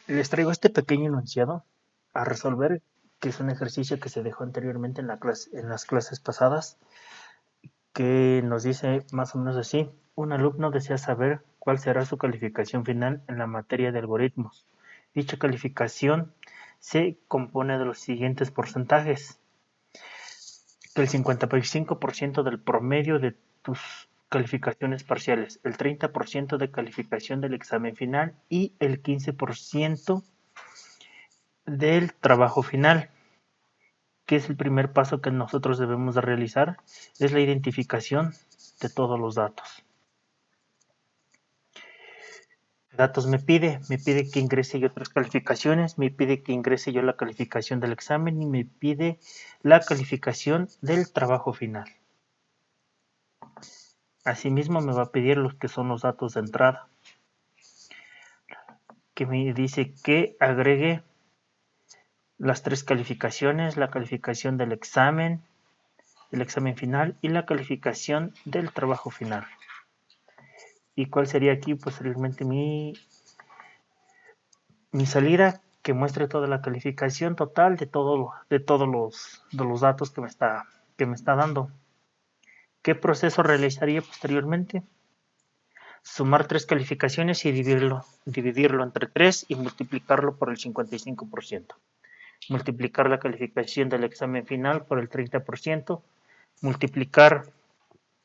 Les traigo este pequeño enunciado a resolver, que es un ejercicio que se dejó anteriormente en las clases pasadas, que nos dice más o menos así: un alumno desea saber cuál será su calificación final en la materia de algoritmos. Dicha calificación se compone de los siguientes porcentajes: el 55% del promedio de tus calificaciones parciales, el 30% de calificación del examen final y el 15% del trabajo final. ¿Qué es el primer paso que nosotros debemos de realizar? Es la identificación de todos los datos. Datos me pide que ingrese yo otras calificaciones, me pide que ingrese yo la calificación del examen y me pide la calificación del trabajo final. Asimismo me va a pedir los que son los datos de entrada, que me dice que agregue las tres calificaciones: la calificación del examen, el examen final y la calificación del trabajo final. ¿Y cuál sería aquí posteriormente mi salida? Que muestre toda la calificación total de todos los datos que me está dando. ¿Qué proceso realizaría posteriormente? Sumar tres calificaciones y dividirlo entre 3 y multiplicarlo por el 55%. Multiplicar la calificación del examen final por el 30%. Multiplicar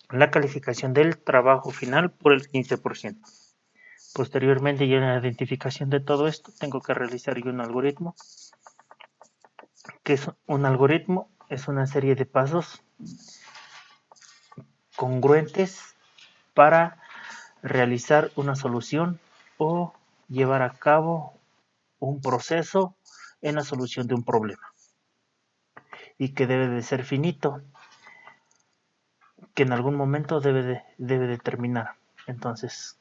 la calificación del trabajo final por el 15%. Posteriormente, ya en la identificación de todo esto, tengo que realizar yo un algoritmo. ¿Qué es un algoritmo? Es una serie de pasos congruentes para realizar una solución o llevar a cabo un proceso en la solución de un problema, y que debe de ser finito, que en algún momento debe de terminar. Entonces,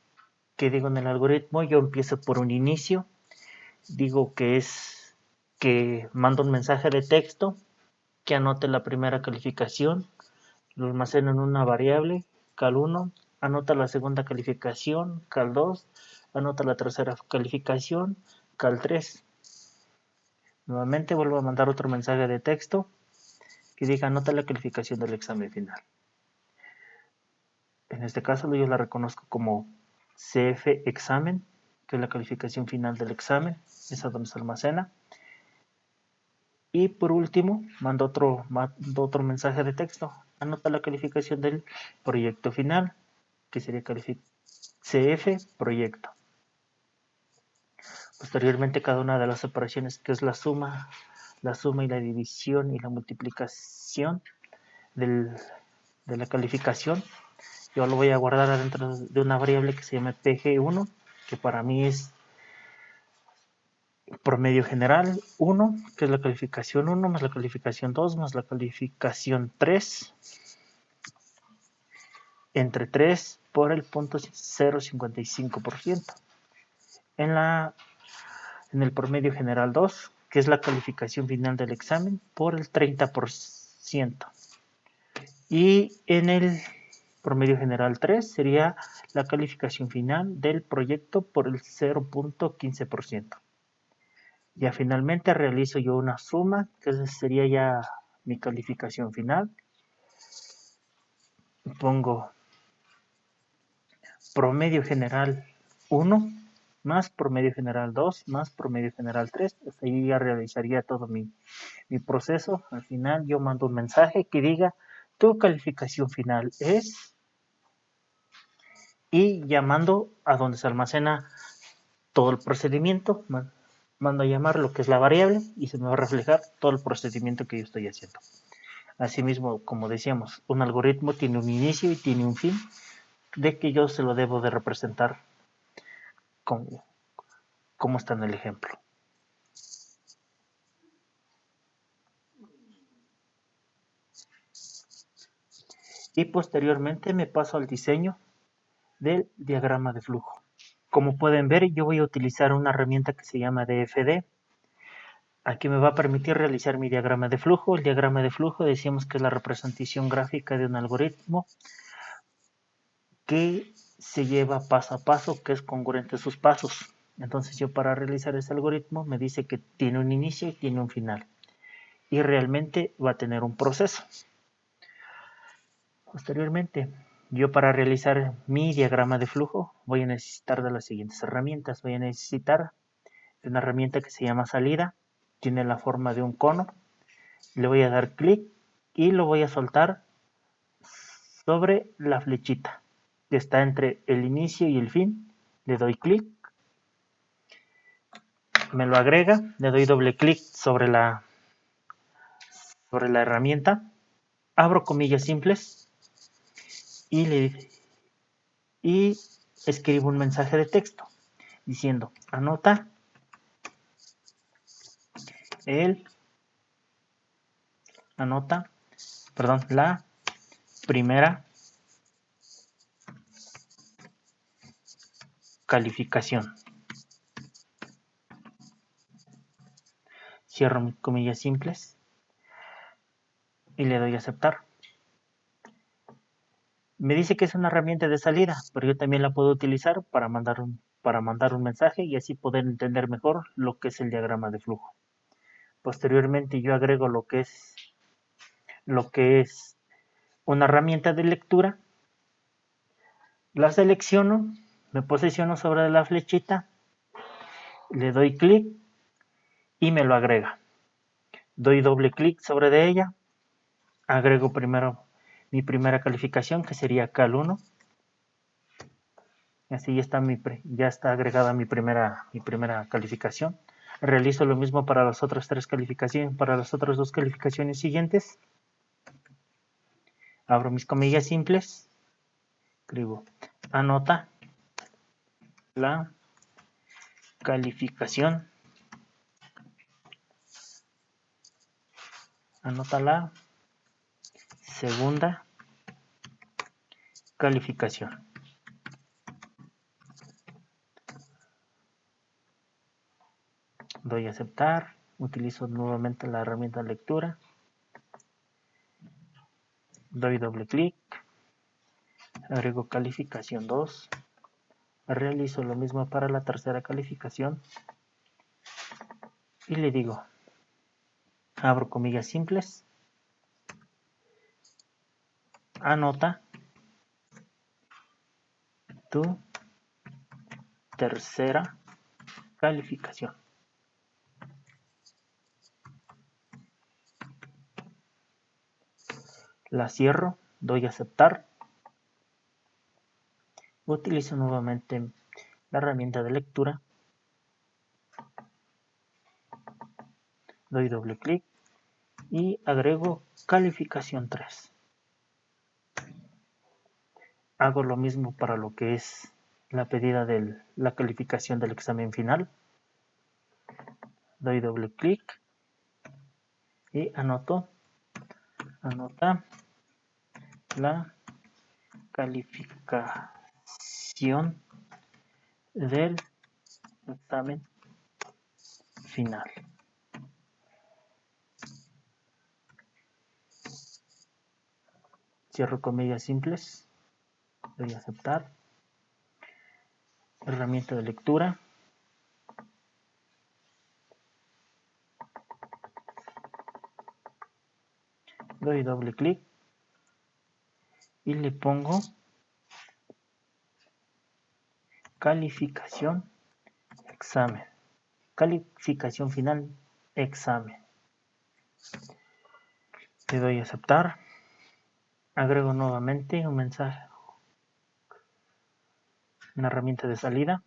¿qué digo en el algoritmo? Yo empiezo por un inicio, digo que mando un mensaje de texto que anote la primera calificación, lo almaceno en una variable, cal1, anota la segunda calificación, cal2, anota la tercera calificación, cal3. Nuevamente vuelvo a mandar otro mensaje de texto que diga anota la calificación del examen final. En este caso yo la reconozco como CF examen, que es la calificación final del examen, esa donde se almacena. Y por último, mando otro mensaje de texto: anota la calificación del proyecto final, que sería CF proyecto. Posteriormente, cada una de las operaciones, que es la suma y la división y la multiplicación de la calificación, yo lo voy a guardar adentro de una variable que se llama PG1, que para mí es promedio general 1, que es la calificación 1, más la calificación 2, más la calificación 3, entre 3 por el 0.055%. En el promedio general 2, que es la calificación final del examen, por el 30%. Y en el promedio general 3 sería la calificación final del proyecto por el 0.15%. Ya finalmente realizo yo una suma, que sería ya mi calificación final. Pongo promedio general 1 más promedio general 2 más promedio general 3. Hasta ahí ya realizaría todo mi proceso. Al final yo mando un mensaje que diga tu calificación final es, y llamando a donde se almacena todo el procedimiento, mando a llamar lo que es la variable y se me va a reflejar todo el procedimiento que yo estoy haciendo. Asimismo, como decíamos, un algoritmo tiene un inicio y tiene un fin, de que yo se lo debo de representar como está en el ejemplo. Y posteriormente me paso al diseño del diagrama de flujo. Como pueden ver, yo voy a utilizar una herramienta que se llama DFD. Aquí me va a permitir realizar mi diagrama de flujo. El diagrama de flujo decíamos que es la representación gráfica de un algoritmo que se lleva paso a paso, que es congruente sus pasos. Entonces yo para realizar ese algoritmo me dice que tiene un inicio y tiene un final. Y realmente va a tener un proceso. Posteriormente, yo para realizar mi diagrama de flujo voy a necesitar de las siguientes herramientas. Voy a necesitar de una herramienta que se llama salida. Tiene la forma de un cono. Le voy a dar clic y lo voy a soltar sobre la flechita que está entre el inicio y el fin. Le doy clic, me lo agrega, le doy doble clic sobre la herramienta, abro comillas simples y escribo un mensaje de texto diciendo anota la primera calificación. Cierro mis comillas simples y le doy a aceptar. Me dice que es una herramienta de salida, pero yo también la puedo utilizar para mandar un mensaje y así poder entender mejor lo que es el diagrama de flujo. Posteriormente yo agrego lo que es una herramienta de lectura, la selecciono, me posiciono sobre la flechita, le doy clic y me lo agrega. Doy doble clic sobre de ella, agrego primero mi primera calificación que sería Cal 1. Así ya está agregada mi primera calificación. Realizo lo mismo para las otras tres calificaciones, para las otras dos calificaciones siguientes. Abro mis comillas simples, escribo anota la calificación, anota la segunda calificación. Doy a aceptar, utilizo nuevamente la herramienta de lectura, doy doble clic, agrego calificación 2, realizo lo mismo para la tercera calificación y le digo, abro comillas simples, anota tu tercera calificación. La cierro, doy a aceptar, utilizo nuevamente la herramienta de lectura, doy doble clic y agrego calificación 3. Hago lo mismo para lo que es la pedida de la calificación del examen final. Doy doble clic y anota la calificación del examen final. Cierro comillas simples, doy a aceptar, herramienta de lectura, doy doble clic y le pongo calificación examen, calificación final examen. Le doy a aceptar, agrego nuevamente un mensaje, una herramienta de salida,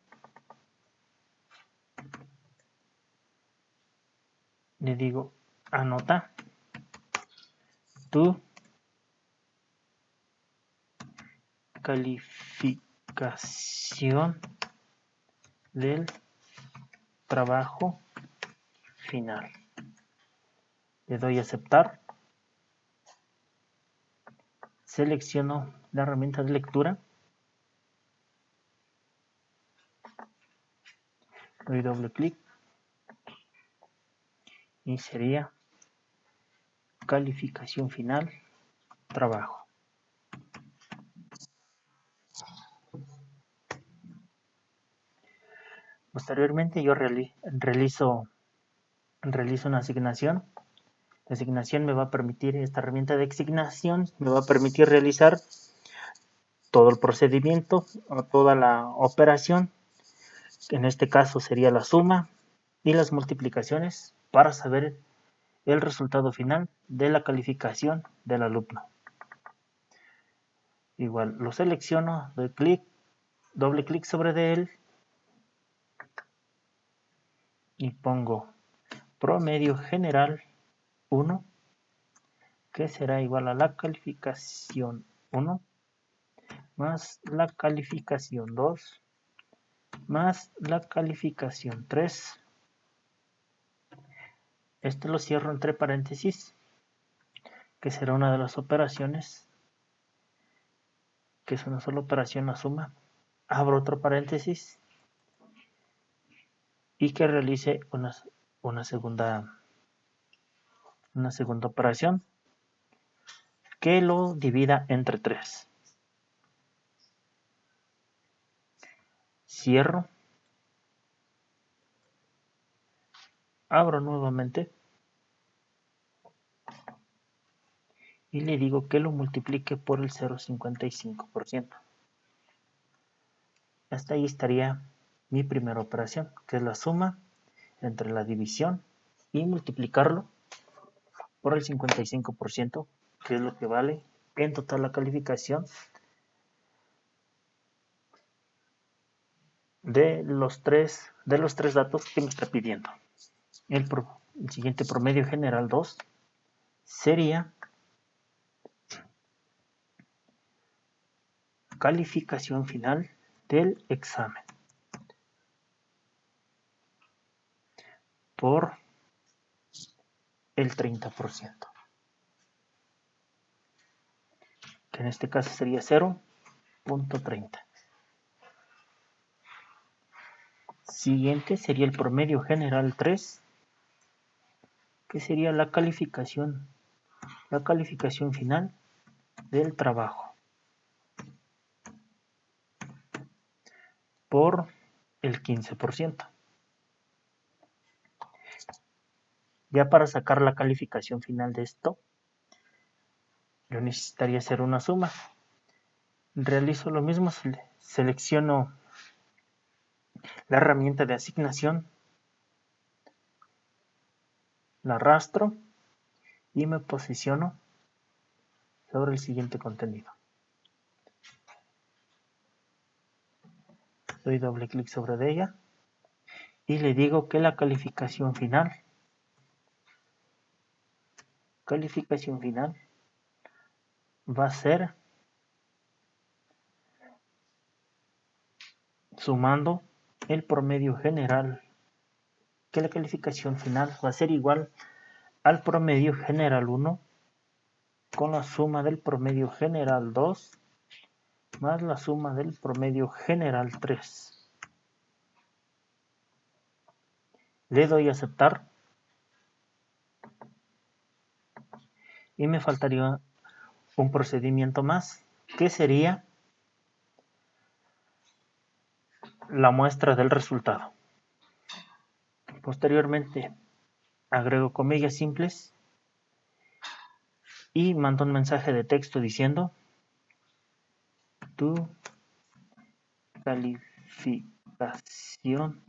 le digo anota tu calificación del trabajo final. Le doy a aceptar, selecciono la herramienta de lectura, doy doble clic y sería calificación final trabajo. Posteriormente yo realizo una asignación. La asignación me va a permitir, esta herramienta de asignación me va a permitir realizar todo el procedimiento o toda la operación. En este caso sería la suma y las multiplicaciones para saber el resultado final de la calificación del alumno. Igual lo selecciono, doy doble clic sobre él y pongo promedio general 1, que será igual a la calificación 1 más la calificación 2 más la calificación 3. Esto lo cierro entre paréntesis, que será una de las operaciones, que es una sola operación, la suma. Abro otro paréntesis y que realice una segunda operación que lo divida entre 3. Cierro, abro nuevamente y le digo que lo multiplique por el 0,55%. Hasta ahí estaría mi primera operación, que es la suma entre la división y multiplicarlo por el 55%, que es lo que vale en total la calificación de los tres datos que me está pidiendo. El siguiente promedio general 2 sería calificación final del examen por el 30%, que en este caso sería 0,30. Siguiente sería el promedio general 3, que sería la calificación final del trabajo por el 15%. Ya para sacar la calificación final de esto, yo necesitaría hacer una suma. Realizo lo mismo, selecciono la herramienta de asignación, la arrastro y me posiciono sobre el siguiente contenido. Doy doble clic sobre ella y le digo que la calificación final va a ser sumando el promedio general, que la calificación final va a ser igual al promedio general 1 con la suma del promedio general 2 más la suma del promedio general 3. Le doy a aceptar y me faltaría un procedimiento más, que sería la muestra del resultado. Posteriormente agrego comillas simples y mando un mensaje de texto diciendo: tu calificación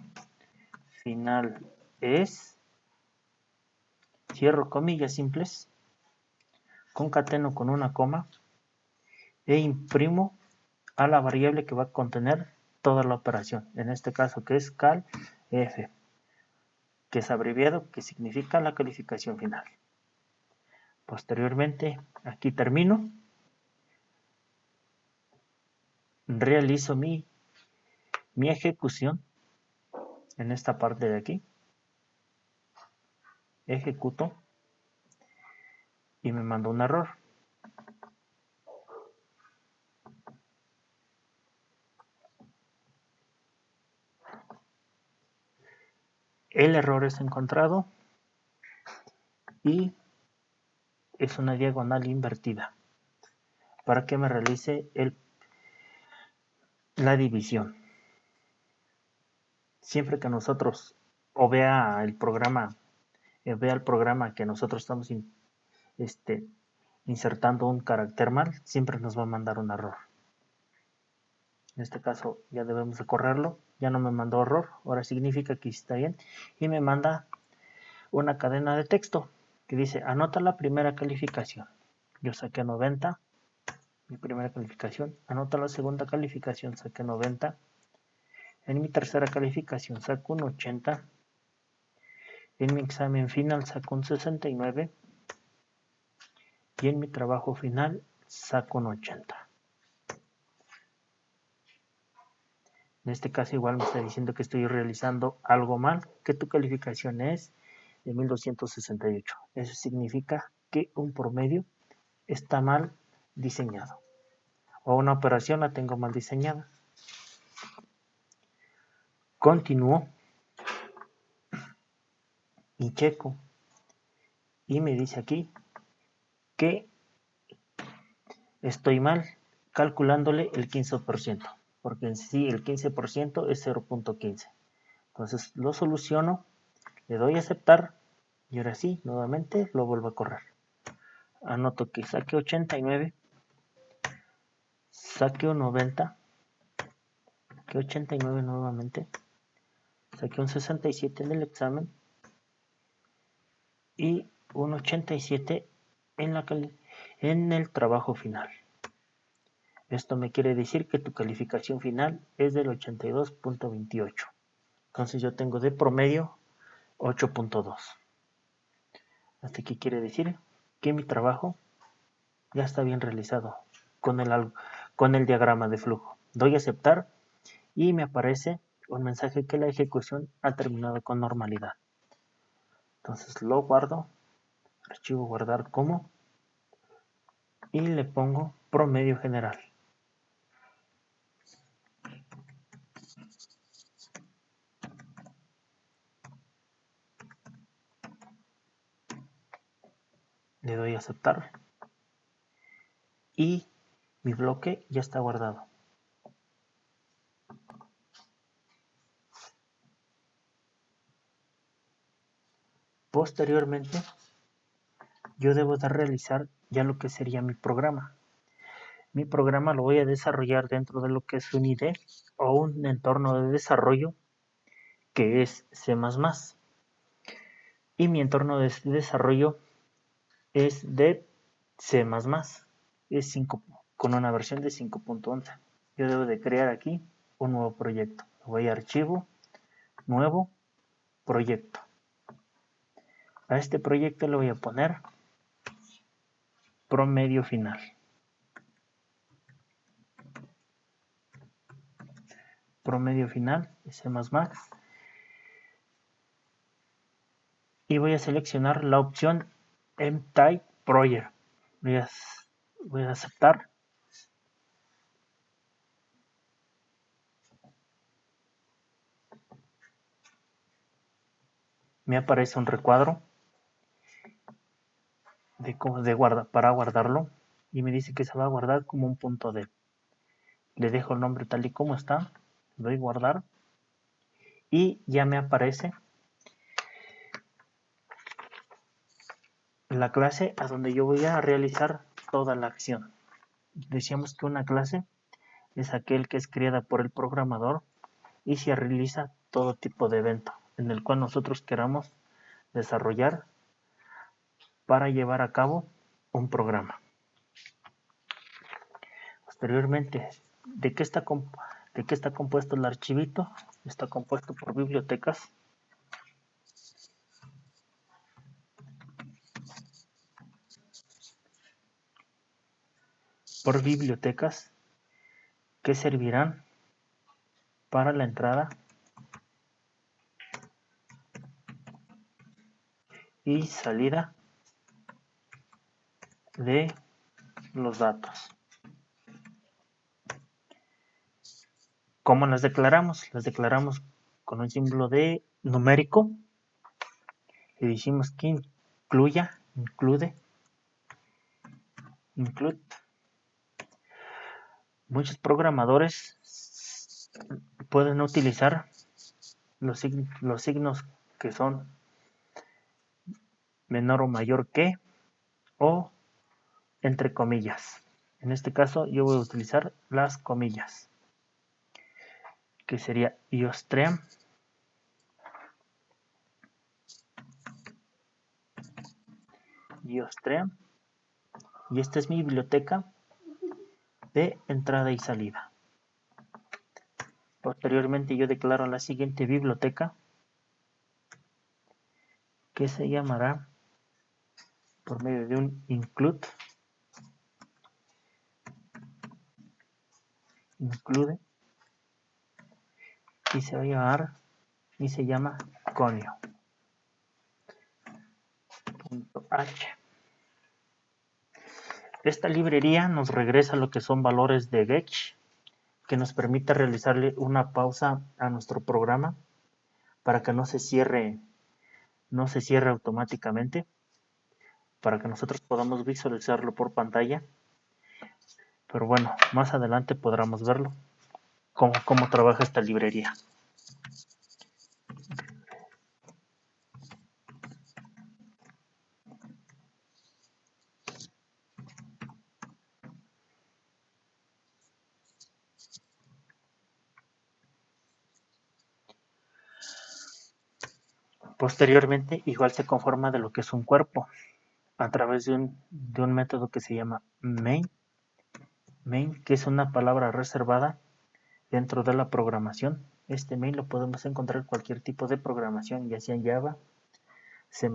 final es, cierro comillas simples, concateno con una coma e imprimo a la variable que va a contener toda la operación, en este caso que es calf, que es abreviado, que significa la calificación final. Posteriormente, aquí termino, realizo mi ejecución en esta parte de aquí, ejecuto y me manda un error. El error es encontrado y es una diagonal invertida para que me realice la división. siempre que nosotros o vea el programa que nosotros estamos insertando un carácter mal, siempre nos va a mandar un error. En este caso ya debemos de correrlo, ya no me mandó error, ahora significa que está bien y me manda una cadena de texto que dice anota la primera calificación. Yo saqué 90, mi primera calificación, anota la segunda calificación, saqué 90, en mi tercera calificación saco un 80, en mi examen final saco un 69 y en mi trabajo final saco un 80. En este caso igual me está diciendo que estoy realizando algo mal, que tu calificación es de 1268. Eso significa que un promedio está mal diseñado o una operación la tengo mal diseñada. Continúo y checo y me dice aquí que estoy mal calculándole el 15%, porque en sí el 15% es 0.15. Entonces lo soluciono, le doy a aceptar y ahora sí, nuevamente lo vuelvo a correr. Anoto que saque 89, saque un 90, saque 89 nuevamente, saque un 67 en el examen y un 87 en el trabajo final. Esto me quiere decir que tu calificación final es del 82.28. Entonces yo tengo de promedio 8.2. ¿Hasta aquí quiere decir? Que mi trabajo ya está bien realizado con el diagrama de flujo. Doy a aceptar y me aparece un mensaje que la ejecución ha terminado con normalidad. Entonces lo guardo, archivo guardar como y le pongo promedio general. Le doy a aceptar y mi bloque ya está guardado. Posteriormente, yo debo de realizar ya lo que sería mi programa. Mi programa lo voy a desarrollar dentro de lo que es un IDE o un entorno de desarrollo que es C++. Y mi entorno de desarrollo es de C++. Es 5, con una versión de 5.11. Yo debo de crear aquí un nuevo proyecto. Voy a archivo, nuevo, proyecto. A este proyecto le voy a poner promedio final. Promedio final, C++. Y voy a seleccionar la opción M-Type Project. Voy a aceptar. Me aparece un recuadro para guardarlo y me dice que se va a guardar como un punto D. Le dejo el nombre tal y como está, doy guardar y ya me aparece la clase a donde yo voy a realizar toda la acción. Decíamos que una clase es aquel que es creada por el programador y se realiza todo tipo de evento en el cual nosotros queramos desarrollar para llevar a cabo un programa. Posteriormente, ¿de qué está compuesto el archivito? Está compuesto por bibliotecas. Por bibliotecas que servirán para la entrada y salida de los datos. ¿Cómo las declaramos? Las declaramos con un símbolo de numérico y decimos que include. Muchos programadores pueden utilizar los signos que son menor o mayor que o entre comillas. En este caso yo voy a utilizar las comillas, que sería iostream, y esta es mi biblioteca de entrada y salida. Posteriormente yo declaro la siguiente biblioteca, que se llamará por medio de un include, y se va a llamar y se llama conio.h. Esta librería nos regresa lo que son valores de Getch, que nos permite realizarle una pausa a nuestro programa para que no se cierre automáticamente, para que nosotros podamos visualizarlo por pantalla. Pero bueno, más adelante podremos verlo, cómo trabaja esta librería. Posteriormente, igual se conforma de lo que es un cuerpo a través de un método que se llama main, que es una palabra reservada dentro de la programación. Este main lo podemos encontrar en cualquier tipo de programación, ya sea en Java, C++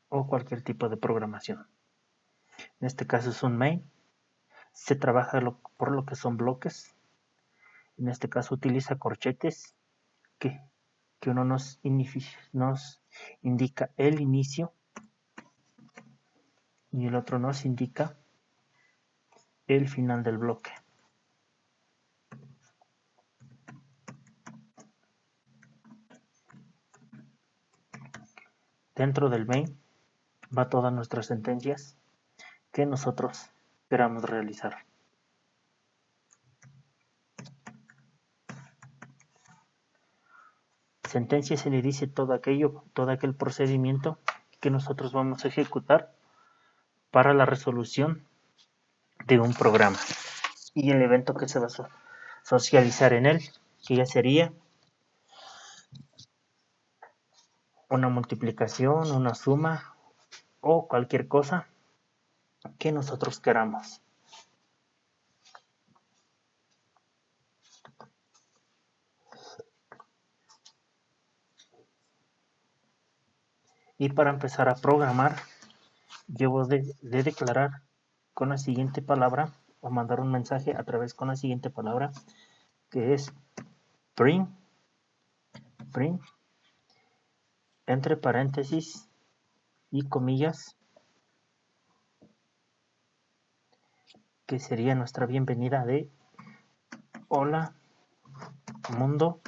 o cualquier tipo de programación. En este caso es un main. Se trabaja por lo que son bloques. En este caso utiliza corchetes que uno nos indica el inicio y el otro nos indica el final del bloque. Dentro del main va todas nuestras sentencias que nosotros queramos realizar. Sentencia se le dice todo aquel procedimiento que nosotros vamos a ejecutar para la resolución de un programa y el evento que se va a socializar en él, que ya sería una multiplicación, una suma o cualquier cosa que nosotros queramos. Y para empezar a programar, debo de declarar con la siguiente palabra o mandar un mensaje a través con la siguiente palabra, que es print entre paréntesis y comillas, que sería nuestra bienvenida de hola mundo,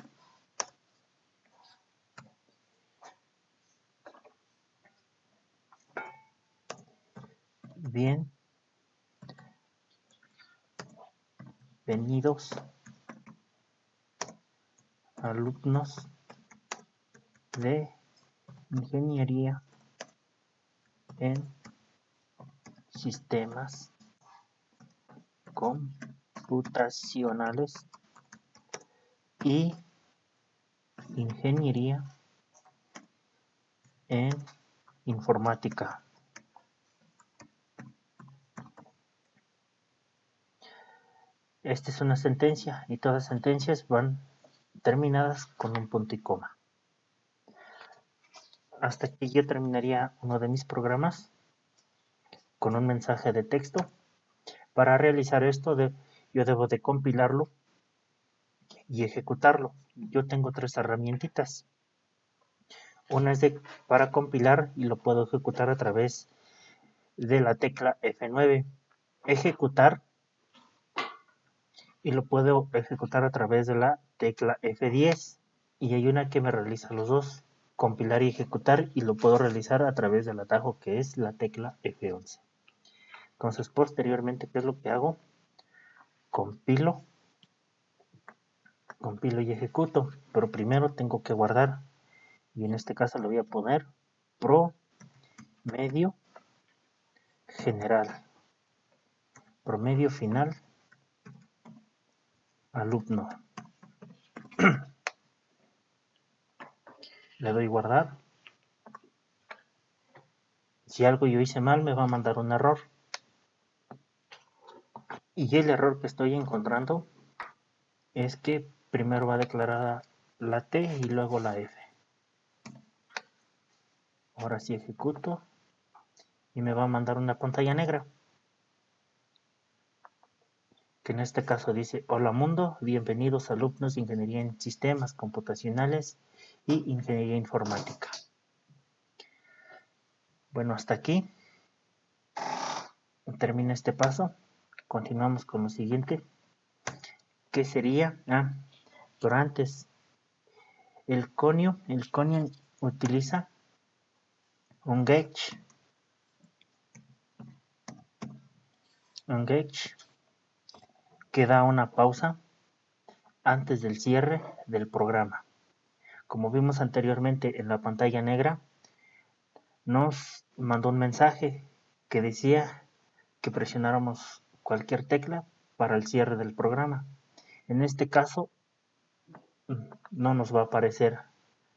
bienvenidos alumnos de ingeniería en sistemas computacionales y ingeniería en informática. Esta es una sentencia y todas las sentencias van terminadas con un punto y coma. Hasta aquí yo terminaría uno de mis programas con un mensaje de texto. Para realizar esto yo debo de compilarlo y ejecutarlo. Yo tengo tres herramientitas. Una es para compilar y lo puedo ejecutar a través de la tecla F9. Ejecutar y lo puedo ejecutar a través de la tecla F10. Y hay una que me realiza los dos, compilar y ejecutar, y lo puedo realizar a través del atajo que es la tecla F11. Entonces posteriormente, ¿qué es lo que hago? Compilo compilo y ejecuto, pero primero tengo que guardar, y en este caso le voy a poner promedio general, promedio final, alumno. Le doy guardar. Si algo yo hice mal, me va a mandar un error. Y el error que estoy encontrando es que primero va a declarar la T y luego la F. Ahora sí ejecuto y me va a mandar una pantalla negra, que en este caso dice: hola mundo, bienvenidos alumnos de Ingeniería en Sistemas Computacionales y Ingeniería Informática. Bueno, hasta aquí termina este paso. Continuamos con lo siguiente, que sería, pero antes, el conio utiliza un gauge que da una pausa antes del cierre del programa. Como vimos anteriormente en la pantalla negra, nos mandó un mensaje que decía que presionáramos cualquier tecla para el cierre del programa. En este caso no nos va a aparecer,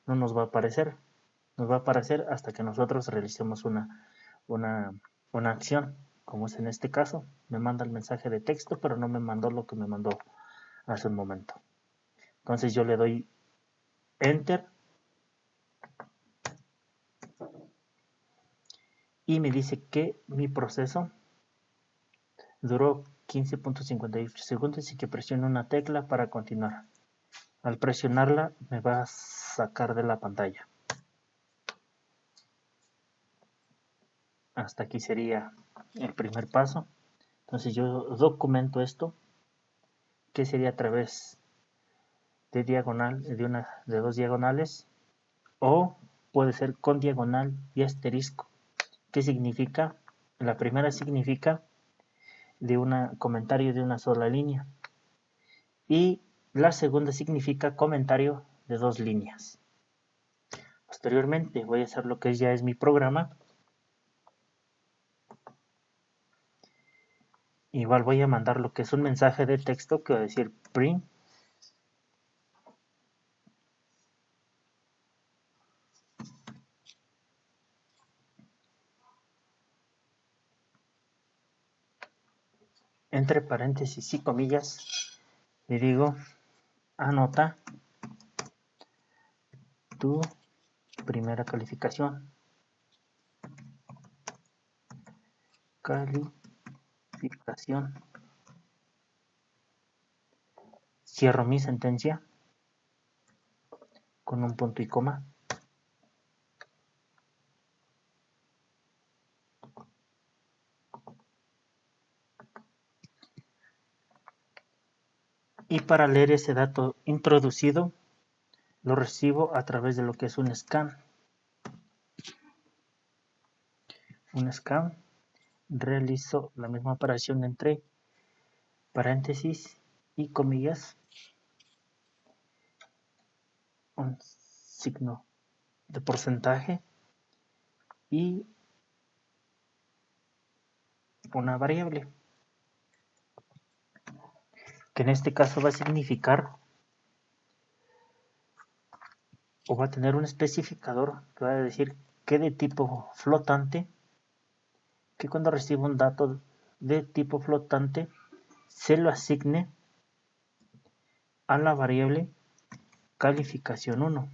nos va a aparecer hasta que nosotros realicemos una acción, como es en este caso. Me manda el mensaje de texto, pero no me mandó lo que me mandó hace un momento. Entonces yo le doy Enter y me dice que mi proceso duró 15.58 segundos y que presione una tecla para continuar. Al presionarla me va a sacar de la pantalla. Hasta aquí sería el primer paso. Entonces yo documento esto, que sería a través de diagonal, de dos diagonales, o puede ser con diagonal y asterisco. ¿Qué significa? La primera significa de un comentario de una sola línea y la segunda significa comentario de dos líneas. Posteriormente voy a hacer lo que ya es mi programa. Igual voy a mandar lo que es un mensaje de texto que va a decir print entre paréntesis y comillas, y digo: anota tu primera calificación. Cierro mi sentencia con un punto y coma. Y para leer ese dato introducido, lo recibo a través de lo que es un scan. Realizo la misma operación entre paréntesis y comillas, un signo de porcentaje y una variable, que en este caso va a significar o va a tener un especificador que va a decir que de tipo flotante, que cuando reciba un dato de tipo flotante se lo asigne a la variable calificación 1.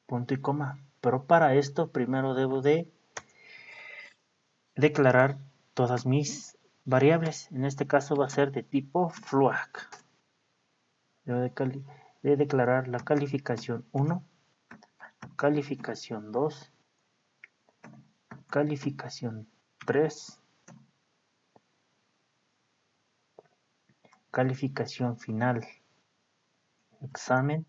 Punto y coma. Pero para esto primero debo de declarar todas mis variables. En este caso va a ser de tipo float. Debo de declarar la calificación 1, calificación 2, calificación 3, calificación final, examen,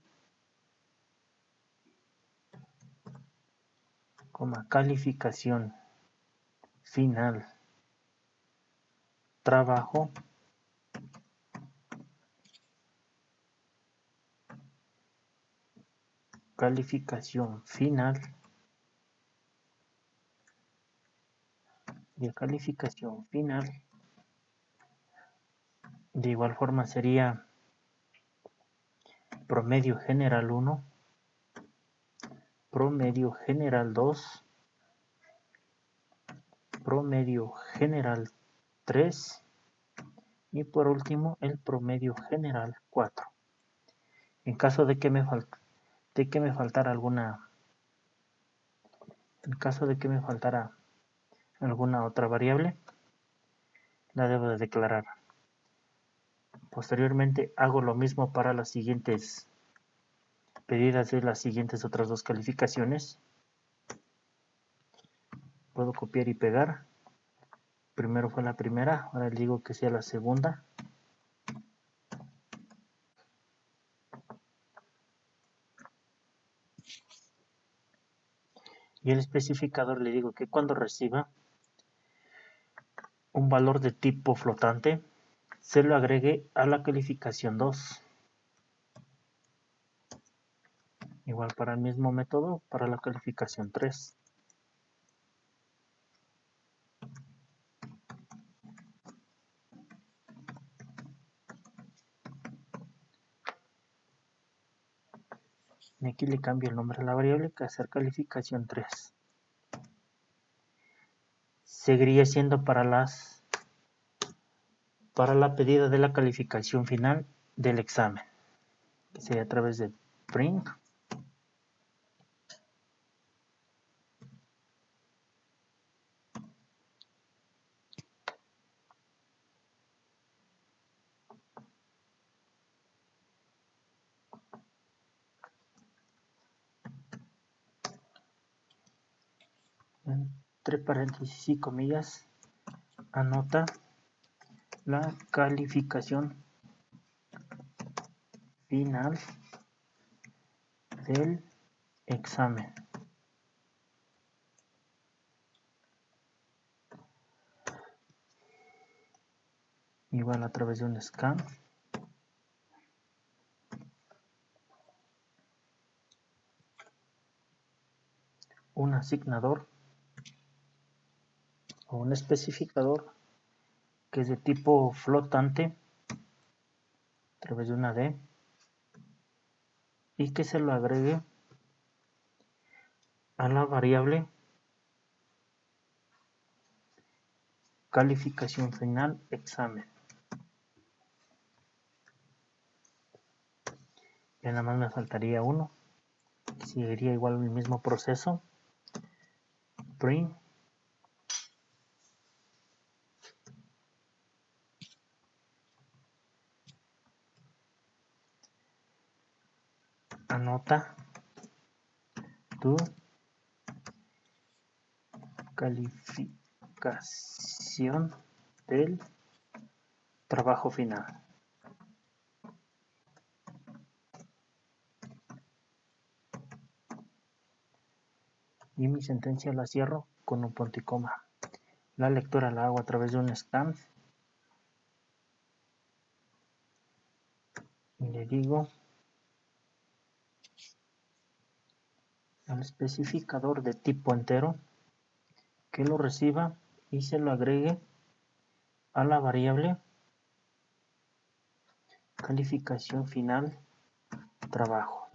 calificación final, trabajo calificación final de calificación final. De igual forma sería promedio general 1, promedio general 2, promedio general 3 y por último el promedio general 4. En caso de que me faltara alguna, en caso de que me faltara alguna otra variable, la debo de declarar. Posteriormente hago lo mismo para las siguientes pedidas de las siguientes otras dos calificaciones. Puedo copiar y pegar. Primero fue la primera, ahora le digo que sea la segunda. Y el especificador le digo que cuando reciba un valor de tipo flotante, se lo agregue a la calificación 2. Igual para el mismo método, para la calificación 3. Y aquí le cambio el nombre a la variable que va a ser calificación 3. Seguiría siendo para la pedida de la calificación final del examen, que sería a través de print entre paréntesis y comillas, anota la calificación final del examen. Igual a través de un scan. Un asignador o un especificador que es de tipo flotante a través de una D y que se lo agregue a la variable calificación final examen. Ya nada más me faltaría uno. Seguiría igual el mismo proceso. Print anota tu calificación del trabajo final. Y mi sentencia la cierro con un punto y coma. La lectura la hago a través de un scan. Y le digo al especificador de tipo entero que lo reciba y se lo agregue a la variable calificación final trabajo.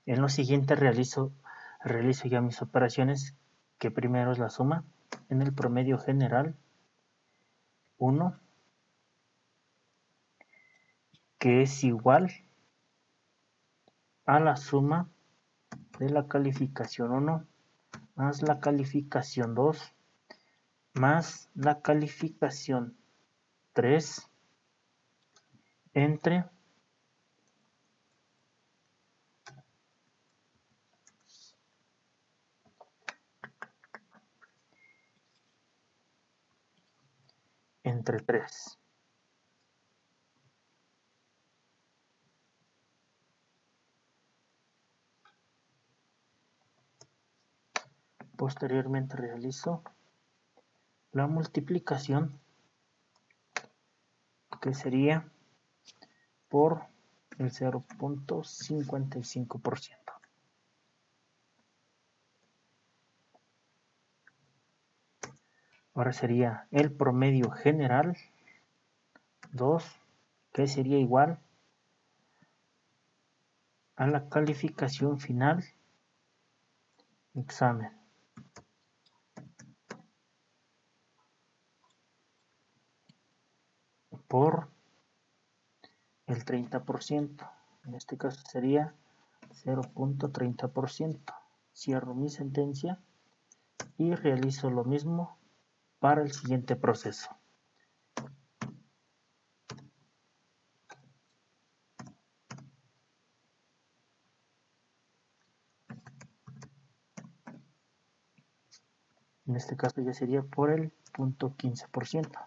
En lo siguiente realizo ya mis operaciones, que primero es la suma en el promedio general 1, que es igual a la suma de la calificación 1 más la calificación 2 más la calificación 3 entre entre 3. Posteriormente realizo la multiplicación, que sería por el 0.55%. Ahora sería el promedio general 2, que sería igual a la calificación final examen por el 30%. En este caso sería 0.30%. Cierro mi sentencia y realizo lo mismo para el siguiente proceso. En este caso ya sería por el 0.15%.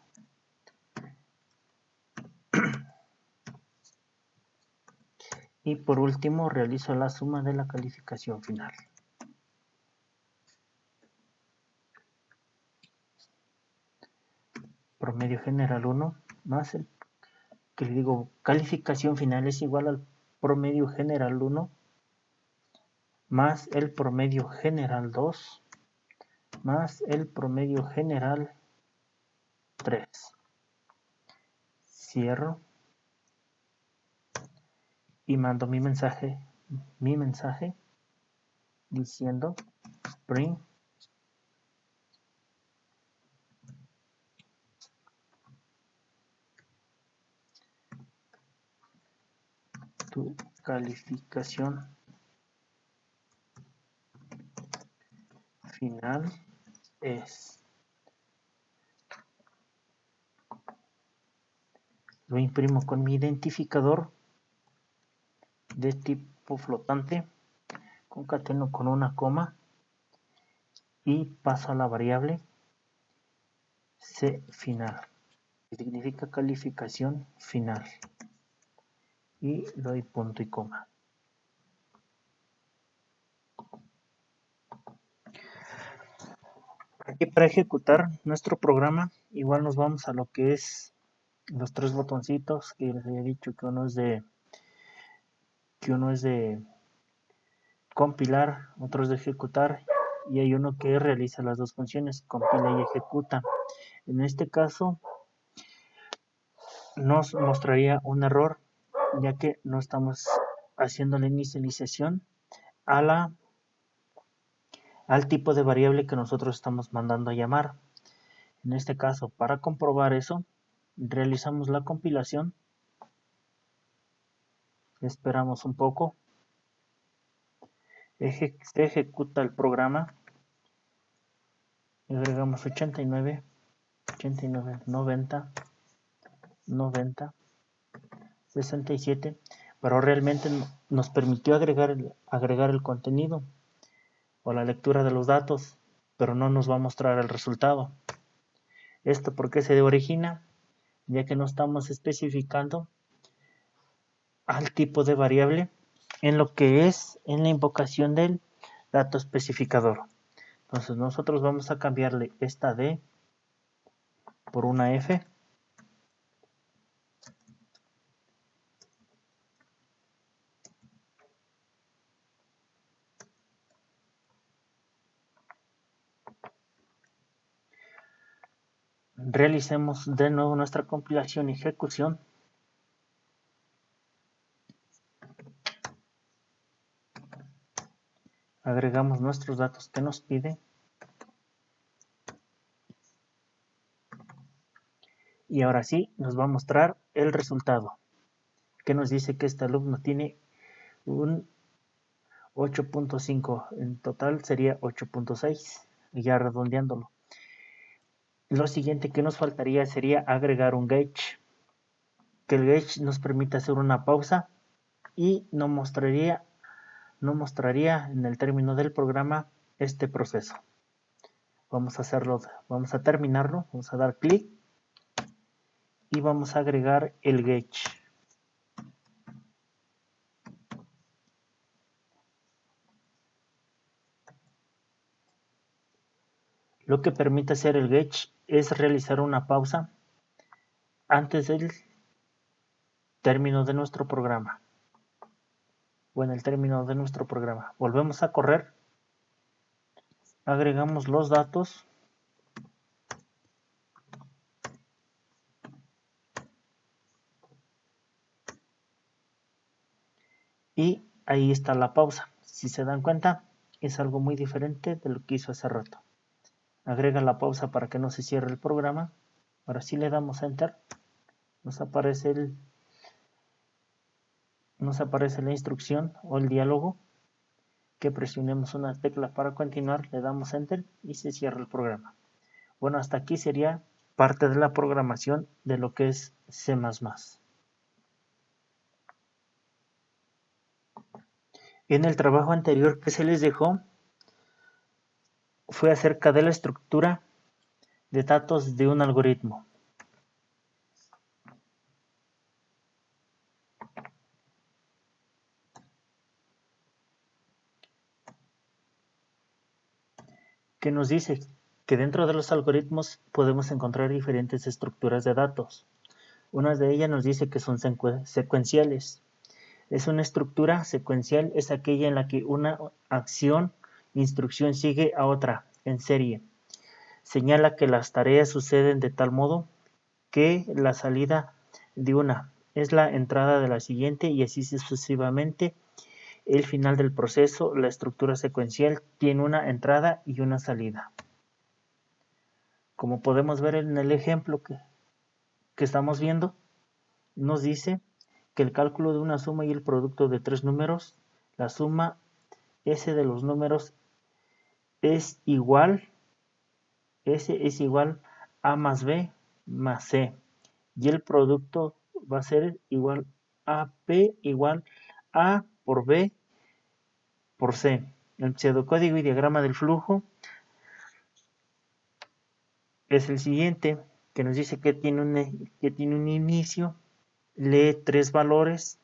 Y por último realizo la suma de la calificación final. Promedio general 1 más el que le digo calificación final es igual al promedio general 1 más el promedio general 2 más el promedio general 3. Cierro y mando mi mensaje diciendo print tu calificación final es. Lo imprimo con mi identificador de tipo flotante, concateno con una coma y paso a la variable C final, que significa calificación final, y doy punto y coma. Aquí para ejecutar nuestro programa igual nos vamos a lo que es los tres botoncitos que les había dicho que uno es de compilar, otro es de ejecutar y hay uno que realiza las dos funciones, compila y ejecuta. En este caso nos mostraría un error ya que no estamos haciendo la inicialización al tipo de variable que nosotros estamos mandando a llamar. En este caso, para comprobar eso, realizamos la compilación, esperamos un poco, se ejecuta el programa, agregamos 89, 90, 67, pero realmente nos permitió agregar el contenido o la lectura de los datos, pero no nos va a mostrar el resultado. ¿Esto por qué se origina? Ya que no estamos especificando al tipo de variable en lo que es en la invocación del dato especificador. Entonces nosotros vamos a cambiarle esta D por una F. Realicemos de nuevo nuestra compilación y ejecución. Agregamos nuestros datos que nos pide. Y ahora sí nos va a mostrar el resultado, que nos dice que este alumno tiene un 8.5, en total sería 8.6, ya redondeándolo. Lo siguiente que nos faltaría sería agregar un gauge, que el gauge nos permite hacer una pausa y nos mostraría en el término del programa este proceso. Vamos a terminarlo, vamos a dar clic y vamos a agregar el gauge. Lo que permite hacer el Gauge es realizar una pausa antes del término de nuestro programa. O en el término de nuestro programa. Volvemos a correr. Agregamos los datos. Y ahí está la pausa. Si se dan cuenta, es algo muy diferente de lo que hizo hace rato. Agrega la pausa para que no se cierre el programa. Ahora sí le damos a Enter. Nos aparece la instrucción o el diálogo. Que presionemos una tecla para continuar, le damos Enter y se cierra el programa. Bueno, hasta aquí sería parte de la programación de lo que es C++. En el trabajo anterior que se les dejó fue acerca de la estructura de datos de un algoritmo. Que nos dice que dentro de los algoritmos podemos encontrar diferentes estructuras de datos. Una de ellas nos dice que son secuenciales. Es una estructura secuencial, es aquella en la que una instrucción sigue a otra en serie. Señala que las tareas suceden de tal modo que la salida de una es la entrada de la siguiente y así sucesivamente. El final del proceso, la estructura secuencial, tiene una entrada y una salida. Como podemos ver en el ejemplo que estamos viendo, nos dice que el cálculo de una suma y el producto de tres números, la suma S de los números es igual, S es igual a más B más C, y el producto va a ser igual a P igual A por B por C. El pseudocódigo y diagrama del flujo es el siguiente, que nos dice que tiene un inicio, lee tres valores,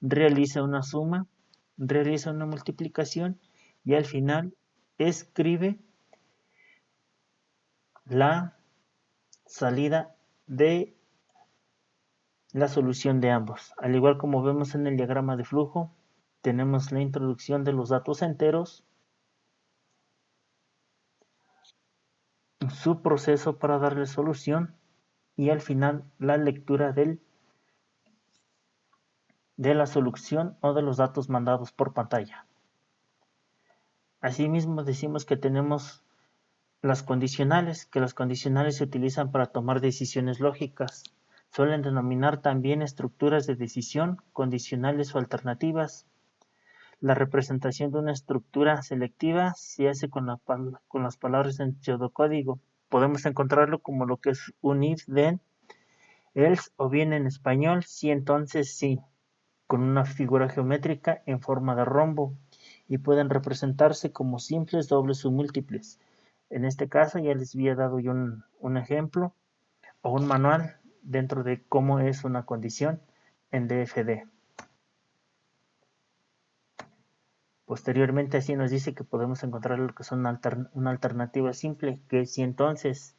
realiza una suma, realiza una multiplicación y al final escribe la salida de la solución de ambos. Al igual como vemos en el diagrama de flujo, tenemos la introducción de los datos enteros, su proceso para darle solución y al final la lectura de la solución o de los datos mandados por pantalla. Asimismo decimos que tenemos las condicionales, que las condicionales se utilizan para tomar decisiones lógicas. Suelen denominar también estructuras de decisión, condicionales o alternativas. La representación de una estructura selectiva se hace con las palabras en pseudocódigo. Podemos encontrarlo como lo que es un if, then, else o bien en español, si entonces sí, con una figura geométrica en forma de rombo y pueden representarse como simples, dobles o múltiples. En este caso ya les había dado yo un ejemplo o un manual dentro de cómo es una condición en DFD. Posteriormente así nos dice que podemos encontrar lo que son una alternativa simple, que es si entonces,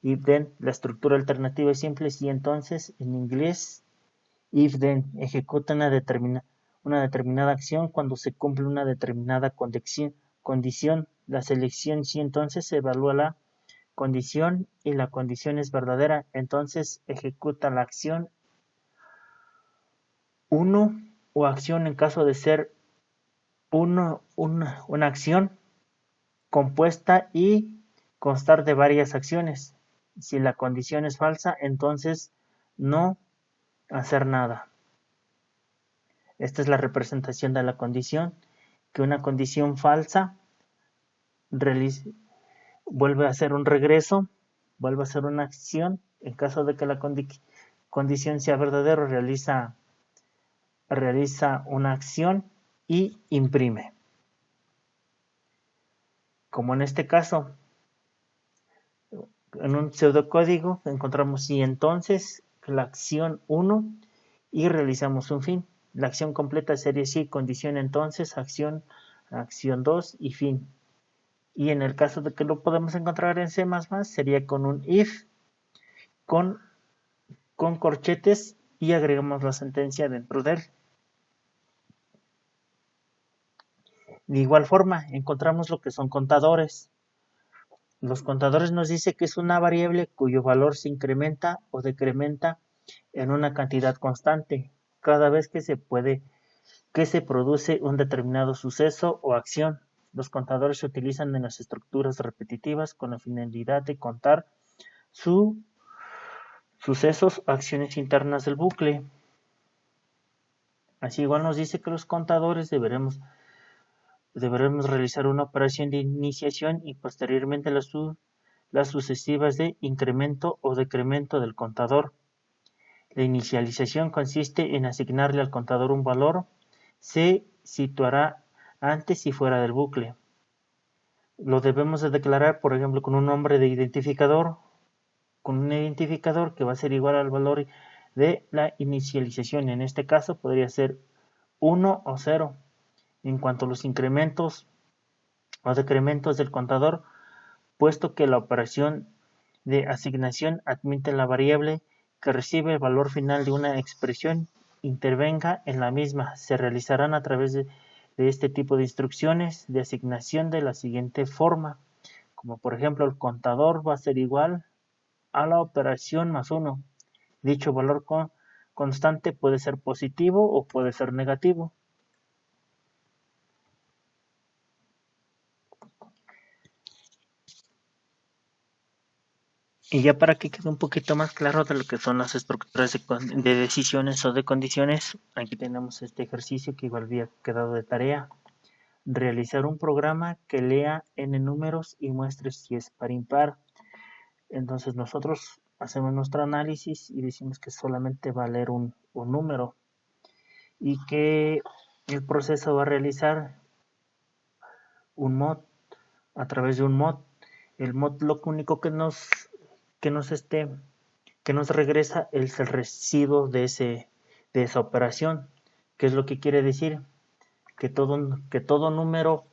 if then, la estructura alternativa es simple, si entonces, en inglés, if then, ejecuta una determinada acción cuando se cumple una determinada condición. La selección si entonces evalúa la condición y la condición es verdadera, entonces ejecuta la acción 1 o acción en caso de ser una acción compuesta y constar de varias acciones. Si la condición es falsa, entonces no hacer nada. Esta es la representación de la condición, que una condición falsa vuelve a hacer un regreso, vuelve a hacer una acción. En caso de que la condición sea verdadera, realiza una acción y imprime. Como en este caso, en un pseudocódigo encontramos si entonces la acción 1 y realizamos un fin. La acción completa sería si condición entonces, acción 2 y fin. Y en el caso de que lo podemos encontrar en C++, sería con un if, con corchetes, y agregamos la sentencia dentro de él. De igual forma, encontramos lo que son contadores. Los contadores nos dice que es una variable cuyo valor se incrementa o decrementa en una cantidad constante cada vez que se produce un determinado suceso o acción. Los contadores se utilizan en las estructuras repetitivas con la finalidad de contar sucesos o acciones internas del bucle. Así igual nos dice que los contadores deberemos realizar una operación de iniciación y posteriormente las sucesivas de incremento o decremento del contador. La inicialización consiste en asignarle al contador un valor. Se situará antes y fuera del bucle. Lo debemos de declarar, por ejemplo, con un nombre de identificador, con un identificador que va a ser igual al valor de la inicialización. En este caso podría ser 1 o 0. En cuanto a los incrementos o decrementos del contador, puesto que la operación de asignación admite la variable que recibe el valor final de una expresión intervenga en la misma, se realizarán a través de este tipo de instrucciones de asignación de la siguiente forma, como por ejemplo el contador va a ser igual a la operación más 1. Dicho valor constante puede ser positivo o puede ser negativo. Y ya para que quede un poquito más claro de lo que son las estructuras de decisiones o de condiciones, aquí tenemos este ejercicio que igual había quedado de tarea. Realizar un programa que lea n números y muestre si es par impar. Entonces nosotros hacemos nuestro análisis y decimos que solamente va a leer un número y que el proceso va a realizar un mod a través de un mod. El mod lo único que nos regresa es el residuo de esa operación. ¿Qué es lo que quiere decir? Que todo número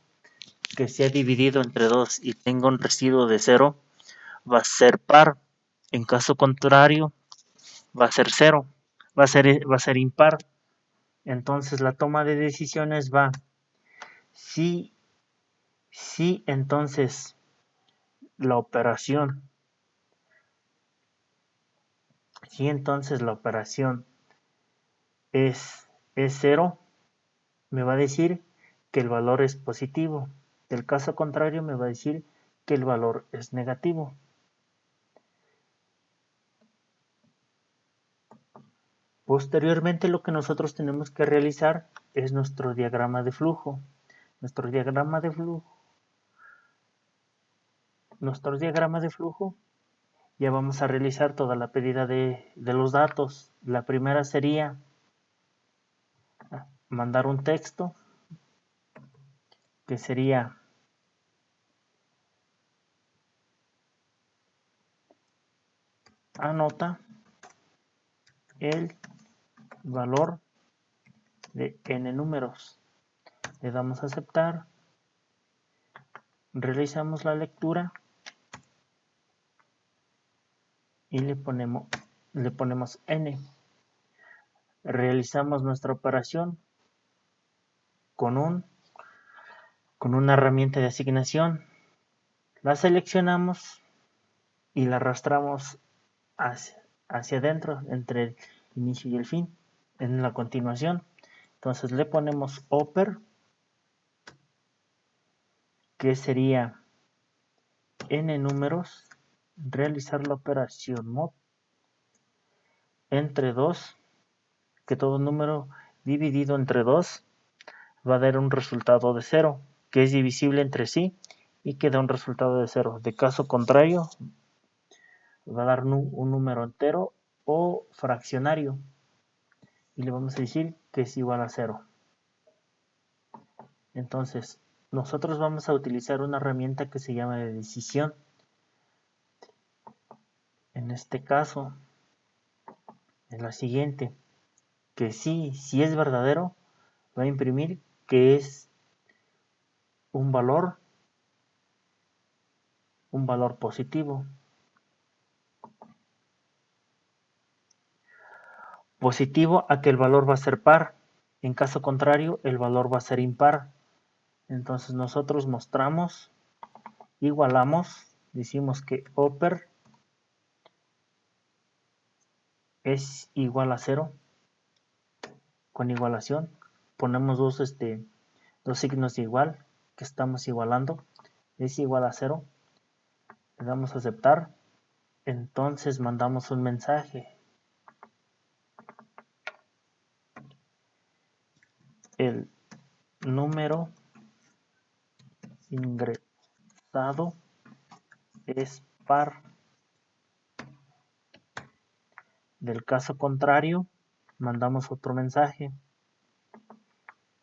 que sea dividido entre 2 y tenga un residuo de 0 va a ser par. En caso contrario, va a ser 0, va a ser impar. Entonces la toma de decisiones va si entonces la operación es 0, me va a decir que el valor es positivo. Del caso contrario, me va a decir que el valor es negativo. Posteriormente, lo que nosotros tenemos que realizar es nuestro diagrama de flujo. Nuestro diagrama de flujo, ya vamos a realizar toda la pedida de los datos. La primera sería mandar un texto, que sería anota el valor de n números. Le damos a aceptar, realizamos la lectura y le ponemos n. Realizamos nuestra operación con una herramienta de asignación. La seleccionamos y la arrastramos hacia adentro, entre el inicio y el fin, en la continuación. Entonces le ponemos oper, que sería n números, realizar la operación mod entre 2, que todo número dividido entre 2 va a dar un resultado de 0, que es divisible entre sí y que da un resultado de 0. De caso contrario, va a dar un número entero o fraccionario y le vamos a decir que es igual a 0. Entonces, nosotros vamos a utilizar una herramienta que se llama de decisión. En este caso, es la siguiente, que si es verdadero, va a imprimir que es un valor un valor positivo. Positivo a que el valor va a ser par. En caso contrario, el valor va a ser impar. Entonces nosotros mostramos, igualamos, decimos que upper es igual a 0 con igualación. Ponemos dos signos de igual que estamos igualando. Es igual a 0. Le damos a aceptar. Entonces mandamos un mensaje. El número ingresado es par. Del caso contrario, mandamos otro mensaje.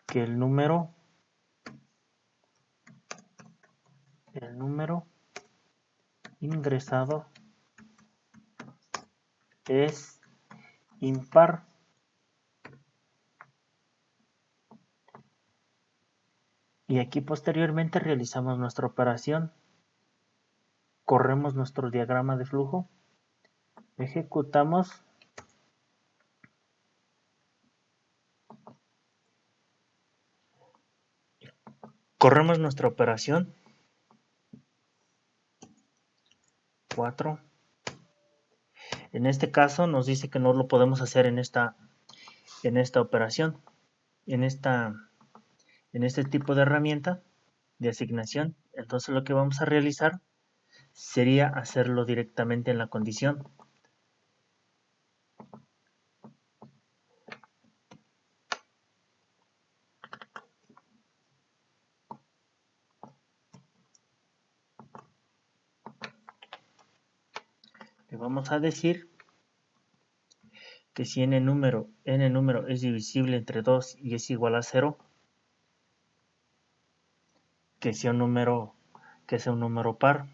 Que el número ingresado es impar. Y aquí posteriormente realizamos nuestra operación. Corremos nuestro diagrama de flujo. Ejecutamos. Corremos nuestra operación. 4. En este caso nos dice que no lo podemos hacer en esta operación. En este tipo de herramienta de asignación. Entonces lo que vamos a realizar sería hacerlo directamente en la condición. Le vamos a decir que si n número es divisible entre 2 y es igual a 0, que sea un número par.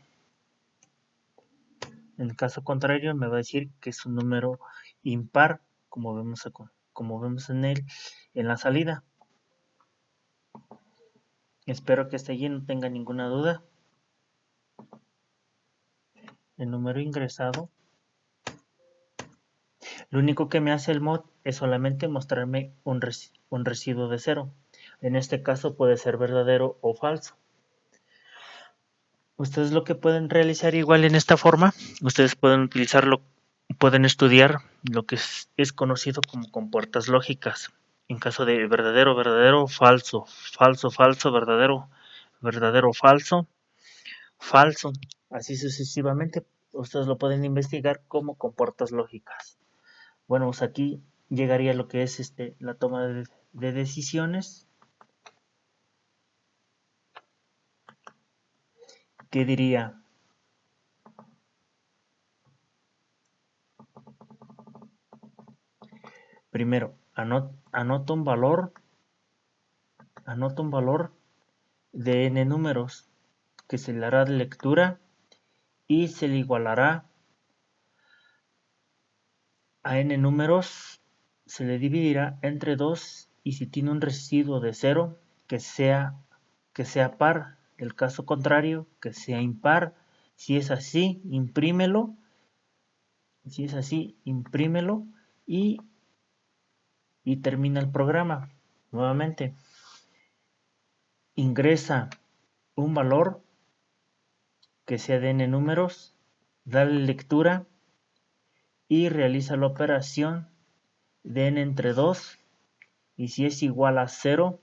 En el caso contrario me va a decir que es un número impar, como vemos en la salida. Espero que hasta allí no tenga ninguna duda. El número ingresado, lo único que me hace el mod es solamente mostrarme un residuo de 0. En este caso puede ser verdadero o falso. Ustedes lo que pueden realizar igual en esta forma, ustedes pueden utilizarlo, pueden estudiar lo que es conocido como compuertas lógicas. En caso de verdadero, verdadero, falso, falso, falso, verdadero, verdadero, falso, falso. Así sucesivamente, ustedes lo pueden investigar como compuertas lógicas. Bueno, pues aquí llegaría lo que es la toma de decisiones. ¿Qué diría? Primero, anoto un valor de n números que se le hará de lectura y se le igualará a n números, se le dividirá entre 2 y si tiene un residuo de 0 que sea par, del caso contrario que sea impar. Si es así, imprímelo. Si es así, imprímelo y termina el programa. Nuevamente, ingresa un valor que sea de n números, dale lectura y realiza la operación de n entre 2 y si es igual a 0,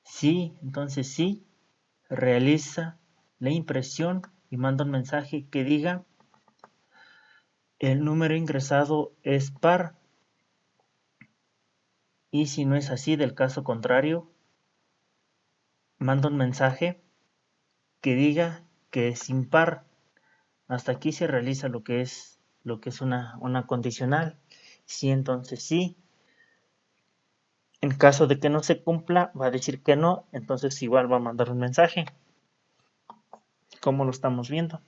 sí, entonces sí, realiza la impresión y manda un mensaje que diga el número ingresado es par y si no es así, del caso contrario, manda un mensaje que diga que es impar. Hasta aquí se realiza lo que es una condicional. Sí, entonces sí. En caso de que no se cumpla, va a decir que no, entonces igual va a mandar un mensaje. Como lo estamos viendo.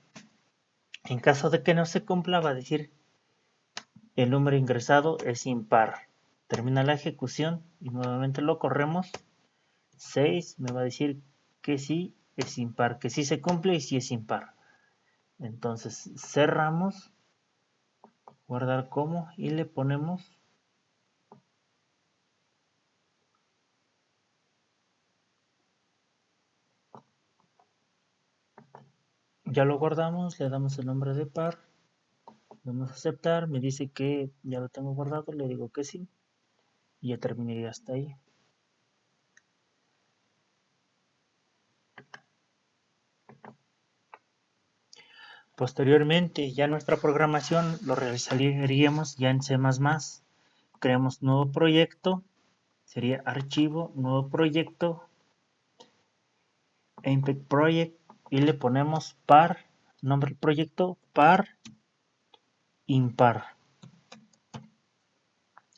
En caso de que no se cumpla, va a decir el número ingresado es impar. Termina la ejecución y nuevamente lo corremos. 6 me va a decir que sí es impar, que sí se cumple y sí es impar. Entonces cerramos, guardar como y le ponemos ya lo guardamos, le damos el nombre de par, vamos a aceptar, me dice que ya lo tengo guardado, le digo que sí y ya terminaría hasta ahí. Posteriormente, ya nuestra programación lo realizaríamos ya en C++. Creamos nuevo proyecto, sería archivo, nuevo proyecto, Impact Project, y le ponemos par, nombre del proyecto, par impar.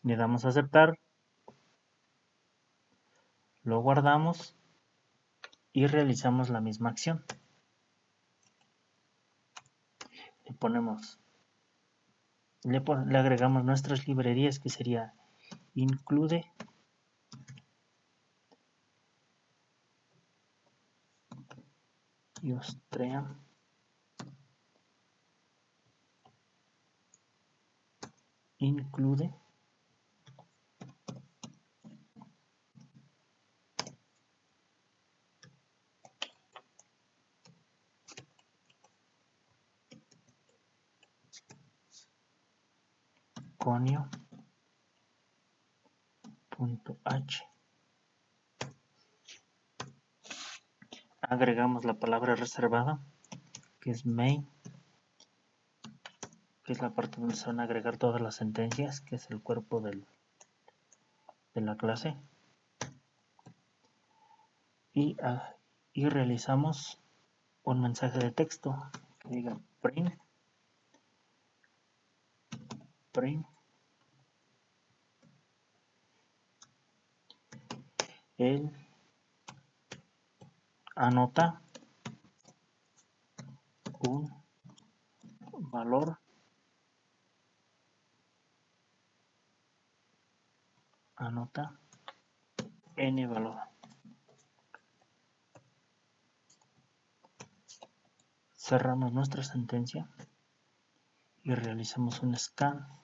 Le damos a aceptar, lo guardamos y realizamos la misma acción. Le ponemos, le agregamos nuestras librerías, que sería include y Ostrea include conio.h. Agregamos la palabra reservada, que es main, que es la parte donde se van a agregar todas las sentencias, que es el cuerpo de la clase. Y realizamos un mensaje de texto que diga print él anota un valor n valor. Cerramos nuestra sentencia y realizamos un scan.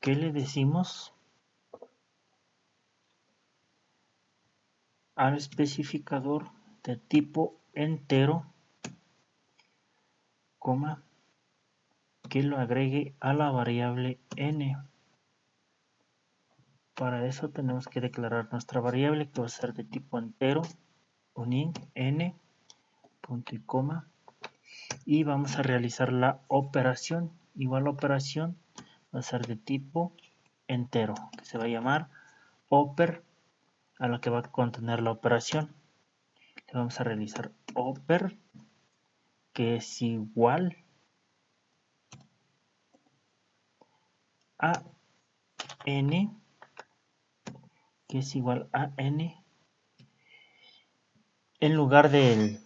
¿Qué le decimos al especificador de tipo entero, coma, que lo agregue a la variable n? Para eso tenemos que declarar nuestra variable, que va a ser de tipo entero, un int n, punto y coma, y vamos a realizar la operación. Igual la operación va a ser de tipo entero, que se va a llamar oper, a la que va a contener la operación. Le vamos a realizar oper, que es igual a n, que es igual a n. En lugar del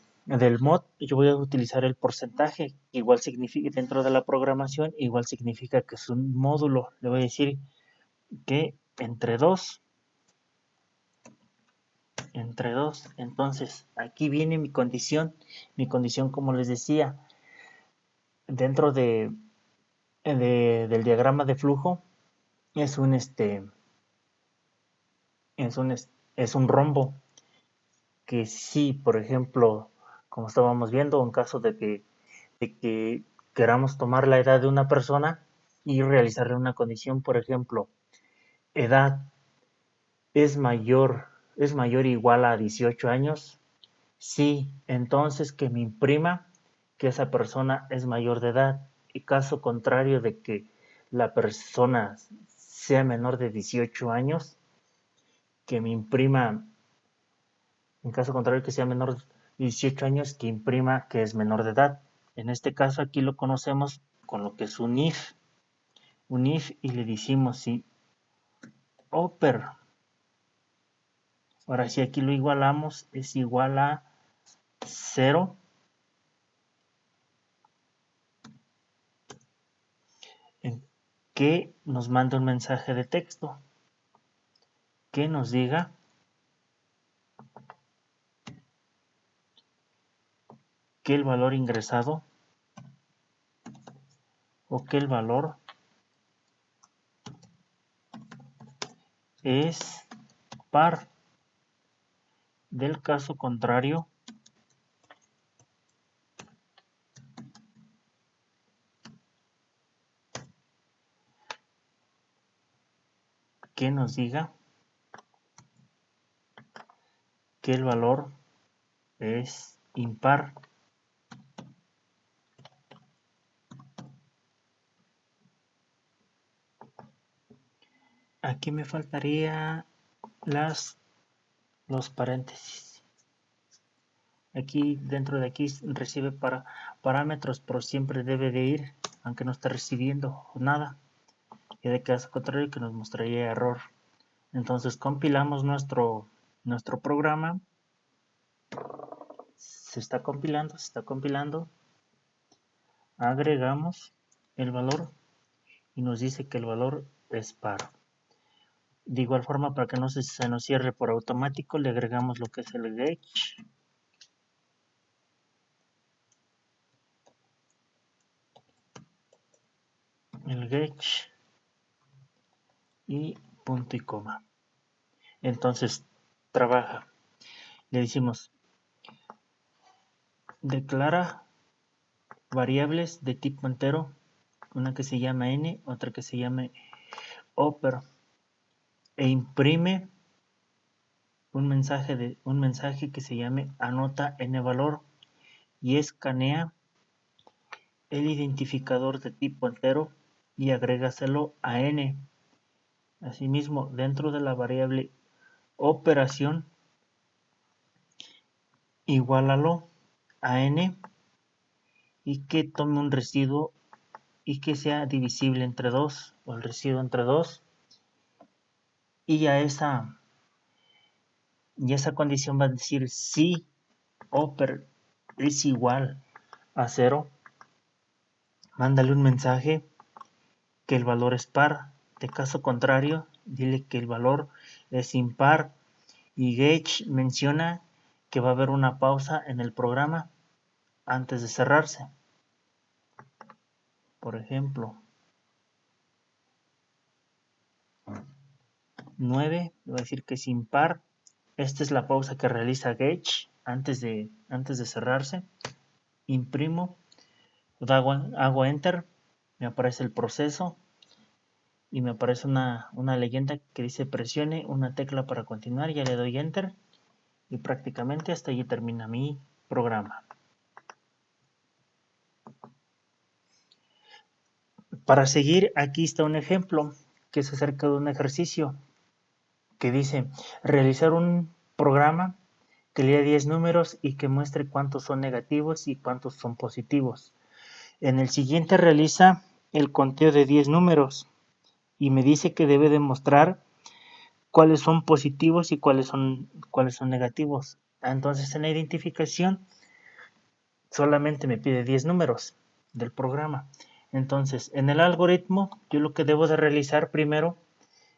mod, yo voy a utilizar el porcentaje, igual significa, dentro de la programación, igual significa que es un módulo. Le voy a decir que entre 2. Entonces, aquí viene mi condición. Mi condición, como les decía, dentro del diagrama de flujo, es un rombo. Que si, por ejemplo, como estábamos viendo, en caso de que queramos tomar la edad de una persona y realizarle una condición, por ejemplo, edad es mayor o igual a 18 años, sí, entonces que me imprima que esa persona es mayor de edad. Y caso contrario de que la persona sea menor de 18 años, que me imprima, en caso contrario que sea menor de 18 años, que imprima que es menor de edad. En este caso aquí lo conocemos con lo que es un if. Y le decimos si oper. Ahora si aquí lo igualamos, es igual a 0. que nos mande un mensaje de texto que nos diga que el valor ingresado o que el valor es par. Del caso contrario, que nos diga que el valor es impar. Aquí me faltaría los paréntesis. Aquí dentro de aquí recibe parámetros, pero siempre debe de ir, aunque no esté recibiendo nada. Y de caso contrario que nos mostraría error. Entonces compilamos nuestro programa. Se está compilando. Agregamos el valor y nos dice que el valor es par. De igual forma, para que no se nos cierre por automático, le agregamos lo que es el gauge. El gauge y punto y coma. Entonces trabaja. Le decimos declara variables de tipo entero, una que se llama n, otra que se llame upper, e imprime un mensaje que se llame anota n valor y escanea el identificador de tipo entero y agrégaselo a n. Asimismo, dentro de la variable operación, igualalo a n y que tome un residuo y que sea divisible entre 2 o el residuo entre 2 y a esa condición va a decir si oper es igual a 0, mándale un mensaje que el valor es par. De caso contrario, dile que el valor es impar y gauge menciona que va a haber una pausa en el programa antes de cerrarse. Por ejemplo, 9, le voy a decir que es impar. Esta es la pausa que realiza gauge antes de cerrarse. Imprimo, hago enter, me aparece el proceso y me aparece una leyenda que dice presione una tecla para continuar. Ya le doy enter y prácticamente hasta allí termina mi programa. Para seguir, aquí está un ejemplo que es acerca de un ejercicio que dice realizar un programa que lea 10 números y que muestre cuántos son negativos y cuántos son positivos. En el siguiente realiza el conteo de 10 números y me dice que debe demostrar cuáles son positivos y cuáles son negativos. Entonces en la identificación solamente me pide 10 números del programa. Entonces en el algoritmo yo lo que debo de realizar primero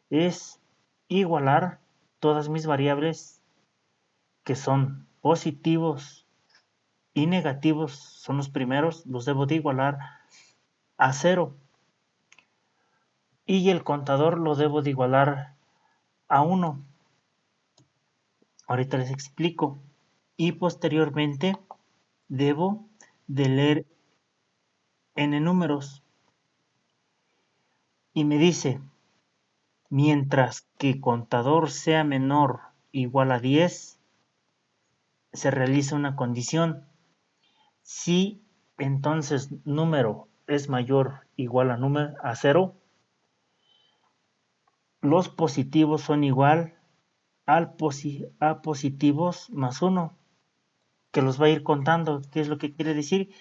es igualar todas mis variables que son positivos y negativos, son los primeros, los debo de igualar a 0. Y el contador lo debo de igualar a 1. Ahorita les explico. Y posteriormente debo de leer n números. Y me dice, mientras que contador sea menor o igual a 10, se realiza una condición. Si entonces número es mayor o igual a 0, los positivos son igual a positivos más 1, que los va a ir contando. ¿Qué es lo que quiere decir?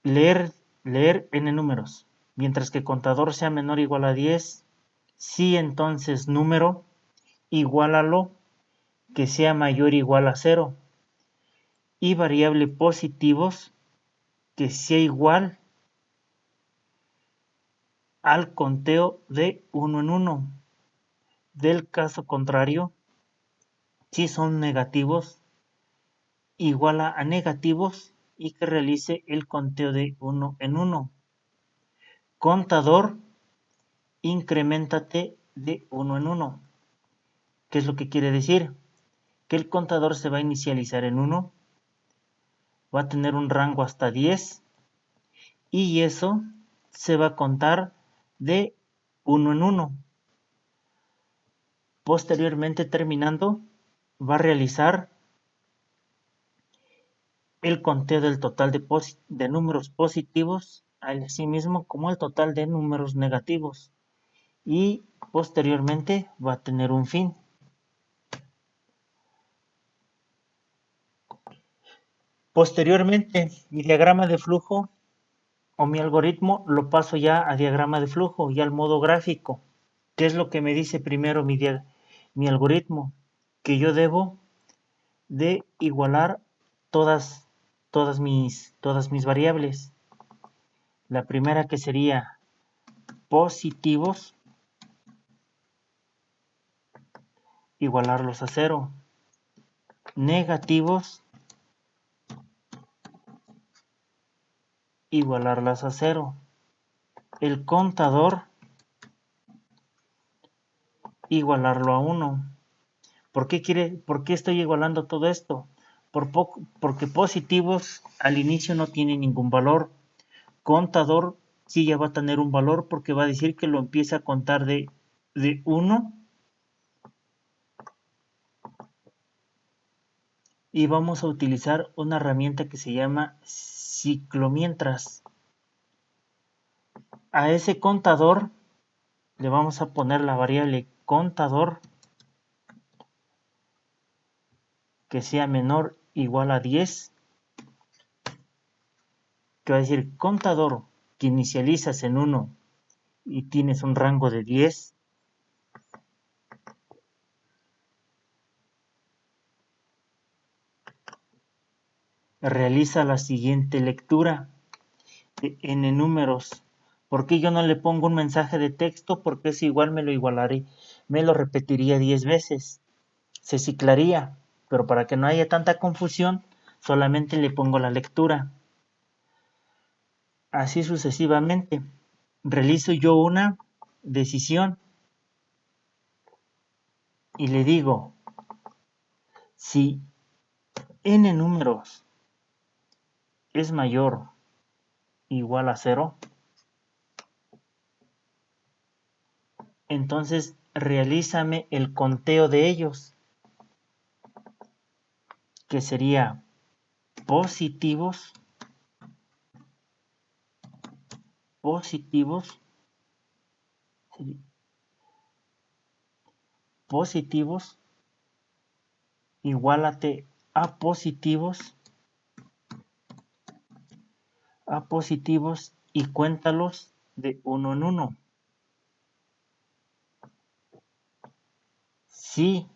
Leer n números, mientras que contador sea menor o igual a 10, si entonces número, igualalo que sea mayor o igual a 0, y variable positivos que sea igual al conteo de 1 en 1. Del caso contrario, si son negativos, iguala a negativos y que realice el conteo de 1 en 1. Contador, increméntate de 1 en 1. ¿Qué es lo que quiere decir? Que el contador se va a inicializar en 1, va a tener un rango hasta 10 y eso se va a contar de 1 en 1. Posteriormente, terminando, va a realizar el conteo del total de números positivos, así mismo como el total de números negativos. Y posteriormente va a tener un fin. Posteriormente, mi diagrama de flujo o mi algoritmo lo paso ya a diagrama de flujo, ya al modo gráfico. ¿Qué es lo que me dice primero mi algoritmo? Que yo debo de igualar todas mis variables. La primera, que sería positivos, igualarlos a 0. Negativos, igualarlas a 0. El contador, igualarlo a 1. ¿Por qué estoy igualando todo esto? Porque positivos al inicio no tiene ningún valor. Contador sí ya va a tener un valor porque va a decir que lo empieza a contar de 1. Y vamos a utilizar una herramienta que se llama ciclomientras. A ese contador le vamos a poner la variable contador que sea menor o igual a 10, que va a decir contador que inicializas en 1 y tienes un rango de 10, realiza la siguiente lectura de n números. ¿Por qué yo no le pongo un mensaje de texto? Porque es igual, me lo repetiría 10 veces, se ciclaría, pero para que no haya tanta confusión, solamente le pongo la lectura. Así sucesivamente. Realizo yo una decisión y le digo, si n números es mayor o igual a 0, entonces realízame el conteo de ellos, que sería positivos, igualate a positivos y cuéntalos de 1 en 1. Si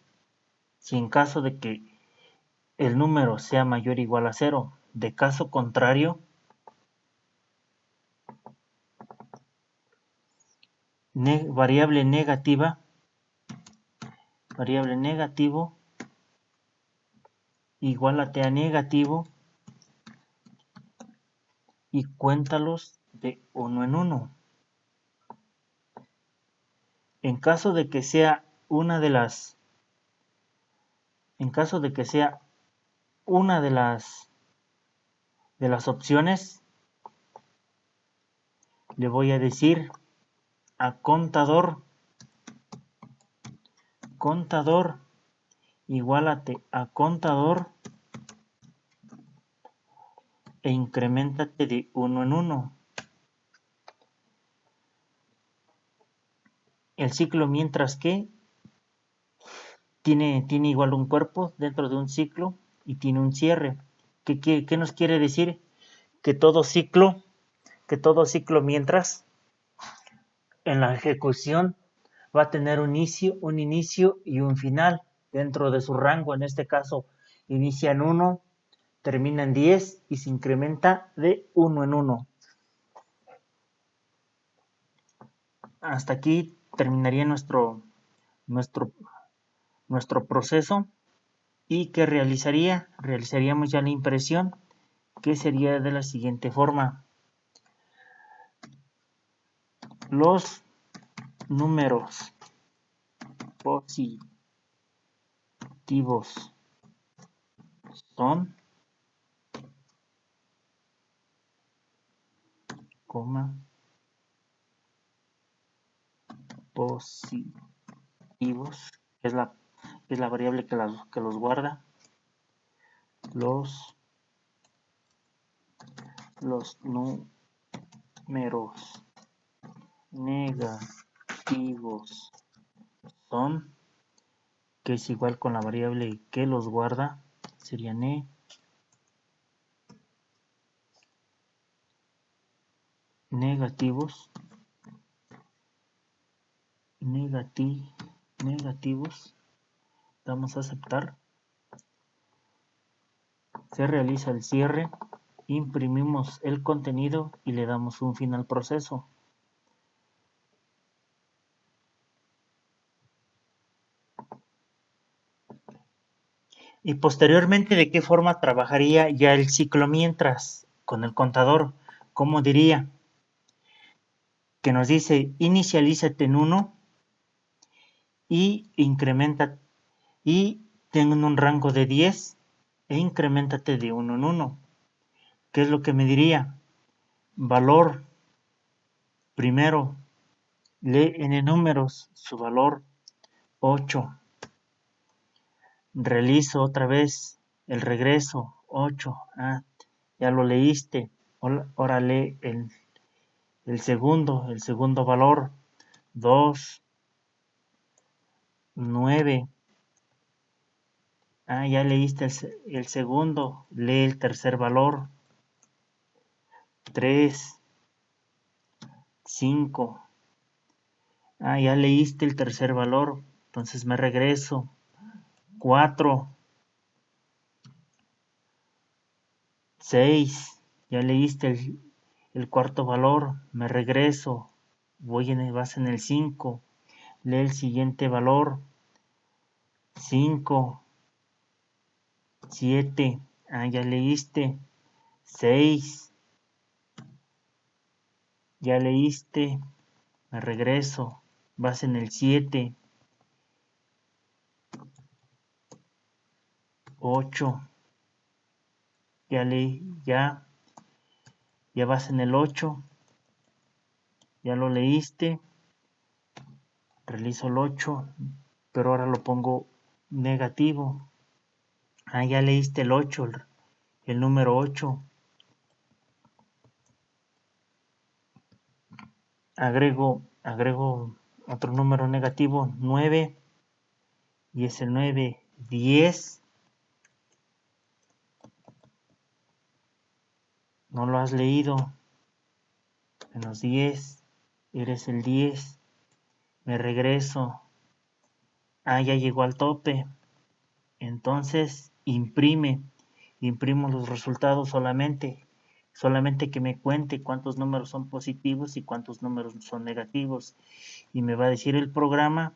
en caso de que el número sea mayor o igual a 0, de caso contrario, variable negativo, igualate a negativo y cuéntalos de 1 en 1. En caso de que sea una de las opciones, le voy a decir a contador, igualate a contador e increméntate de 1 en 1. El ciclo, mientras que tiene igual un cuerpo dentro de un ciclo y tiene un cierre. ¿Qué nos quiere decir? Que todo ciclo mientras en la ejecución va a tener un inicio y un final dentro de su rango. En este caso inicia en 1, termina en 10 y se incrementa de 1 en 1. Hasta aquí terminaría nuestro proceso. ¿Y qué realizaría? Realizaríamos ya la impresión, que sería de la siguiente forma. Los números positivos son, positivos, que es la variable que los guarda. Los números negativos son, que es igual con la variable que los guarda, sería negativos, damos a aceptar, se realiza el cierre, imprimimos el contenido y le damos un fin al proceso. Y posteriormente, ¿de qué forma trabajaría ya el ciclo mientras con el contador? ¿Cómo diría? Que nos dice inicialízate en 1 y incrementa y tengo un rango de 10 e incrementate de 1 en 1. ¿Qué es lo que me diría? Valor primero, lee n números, su valor 8. Realizo otra vez el regreso 8. Ya lo leíste. Ahora lee el segundo valor 2, 9. Ya leíste el segundo, lee el tercer valor 3, 5. Ya leíste el tercer valor, entonces me regreso 4, 6. Ya leíste el cuarto valor, me regreso, vas en el 5, lee el siguiente valor 5, 7. Ya leíste 6. Ya leíste, me regreso, vas en el 7, 8. Ya vas en el 8. Ya lo leíste, realizo el 8, pero ahora lo pongo negativo. Ya leíste el 8, el número 8. Agrego otro número negativo, 9, y es el 9, 10. No lo has leído. Menos 10, eres el 10. Me regreso. Ya llegó al tope. Entonces imprimo los resultados solamente que me cuente cuántos números son positivos y cuántos números son negativos, y me va a decir el programa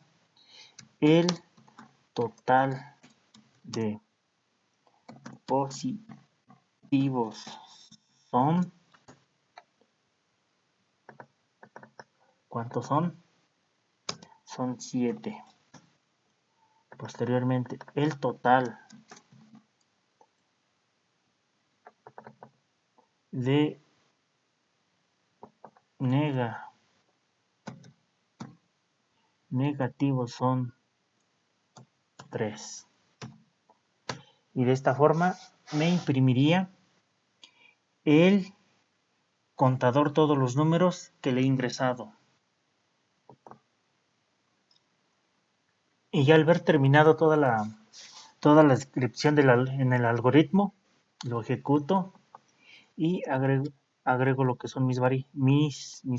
el total de positivos son, ¿cuántos son? Son 7. Posteriormente, el total de negativos son 3. Y de esta forma me imprimiría el contador todos los números que le he ingresado. Y ya al ver terminado toda la descripción en el algoritmo, lo ejecuto y agrego lo que son mis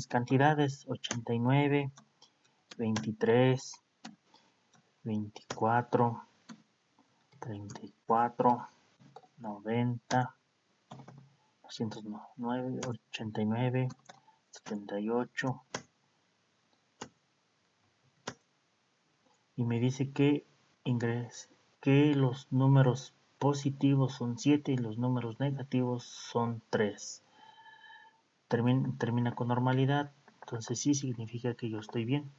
cantidades: 89, 23, 24, 34, 90, 209, 89, 78. Y me dice que los números positivos son 7 y los números negativos son 3. Termina con normalidad, entonces sí significa que yo estoy bien.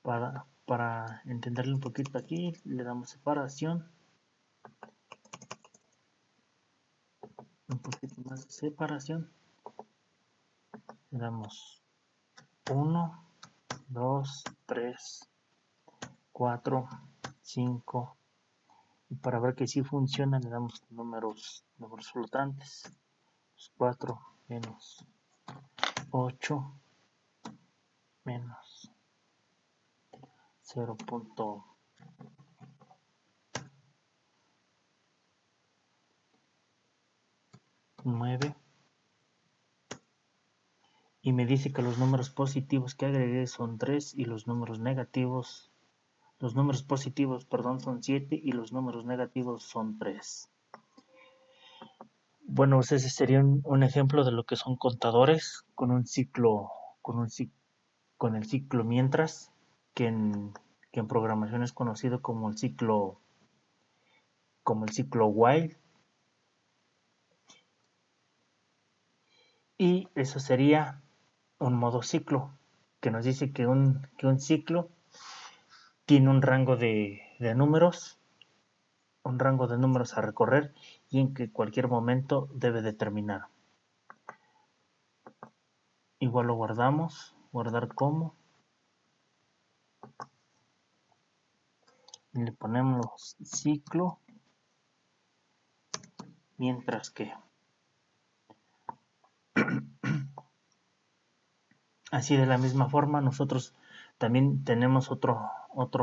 Para entenderle un poquito aquí, le damos separación. Un poquito más de separación. Le damos 1, 2, 3, 4, 5. Y para ver que sí funciona, le damos números flotantes. 4 menos 8 menos 0.9. Y me dice que los números positivos que agregué son 3 y los números positivos, son 7 y los números negativos son 3. Bueno, ese sería un ejemplo de lo que son contadores con un ciclo, con el ciclo mientras, que en programación es conocido como el ciclo while. Y eso sería un modo ciclo, que nos dice que un ciclo tiene un rango de números, a recorrer y en que cualquier momento debe de terminar. Igual lo guardamos, guardar como, y le ponemos ciclo, mientras que. Así de la misma forma nosotros también tenemos otro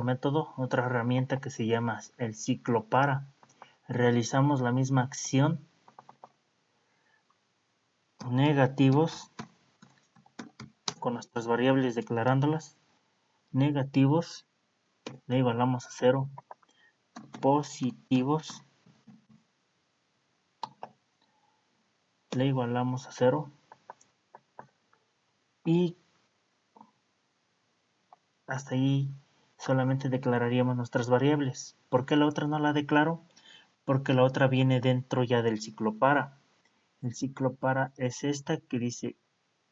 método, otra herramienta que se llama el ciclo para. Realizamos la misma acción, negativos, con nuestras variables declarándolas, negativos, le igualamos a 0, positivos, le igualamos a 0, y hasta ahí solamente declararíamos nuestras variables. ¿Por qué la otra no la declaro? Porque la otra viene dentro ya del ciclo para. El ciclo para es esta que dice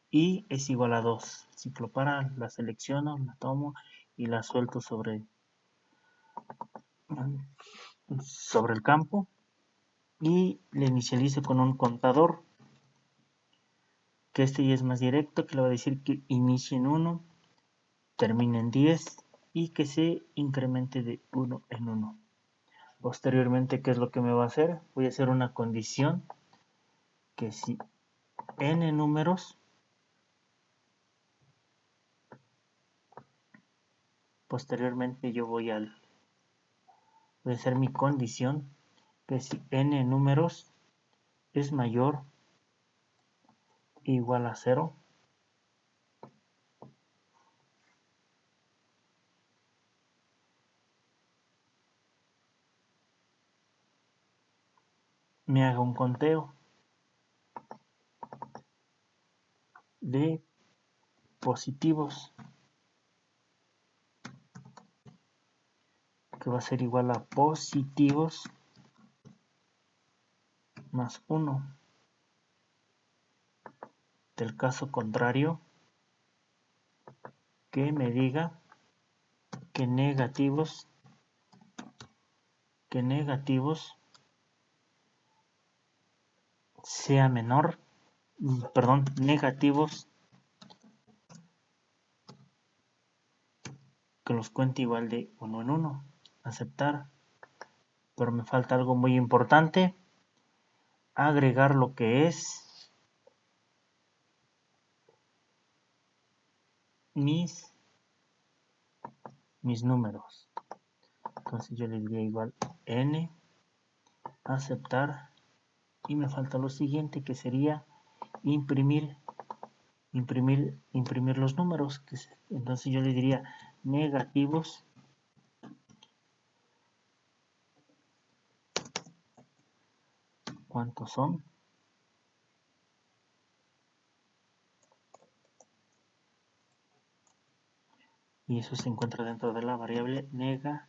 y es igual a 2. El ciclo para la selecciono, la tomo y la suelto sobre el campo y le inicializo con un contador, que este ya es más directo, que le va a decir que inicie en 1, termine en 10 y que se incremente de 1 en 1. Posteriormente, ¿qué es lo que me va a hacer? Voy a hacer una condición que si n números, posteriormente yo voy a hacer mi condición que si n números es mayor o igual a 0, me haga un conteo de positivos que va a ser igual a positivos más 1. Del caso contrario, que me diga que negativos sea menor, negativos que los cuente igual de 1 en 1. Aceptar. Pero me falta algo muy importante, agregar lo que es mis números. Entonces yo le diría igual n, aceptar, y me falta lo siguiente, que sería imprimir los números. Entonces yo le diría negativos ¿Cuántos son? Y eso se encuentra dentro de la variable negativos,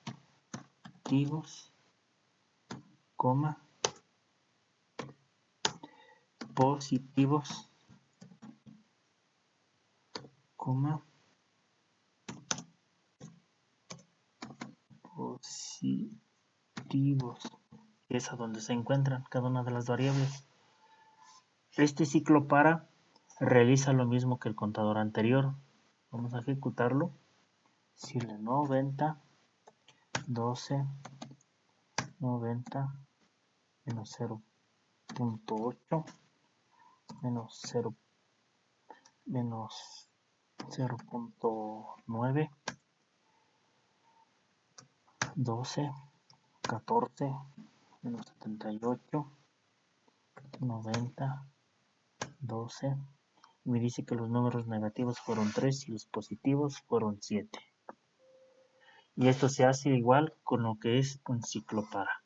coma, positivos, coma, positivos. Es a donde se encuentran cada una de las variables. Este ciclo para realiza lo mismo que el contador anterior. Vamos a ejecutarlo. Si le 90, 12, 90, menos 0.8, menos 0, menos 0.9, 12, 14, menos 78, 90, 12. Me dice que los números negativos fueron 3 y los positivos fueron 7. Y esto se hace igual con lo que es un ciclo para.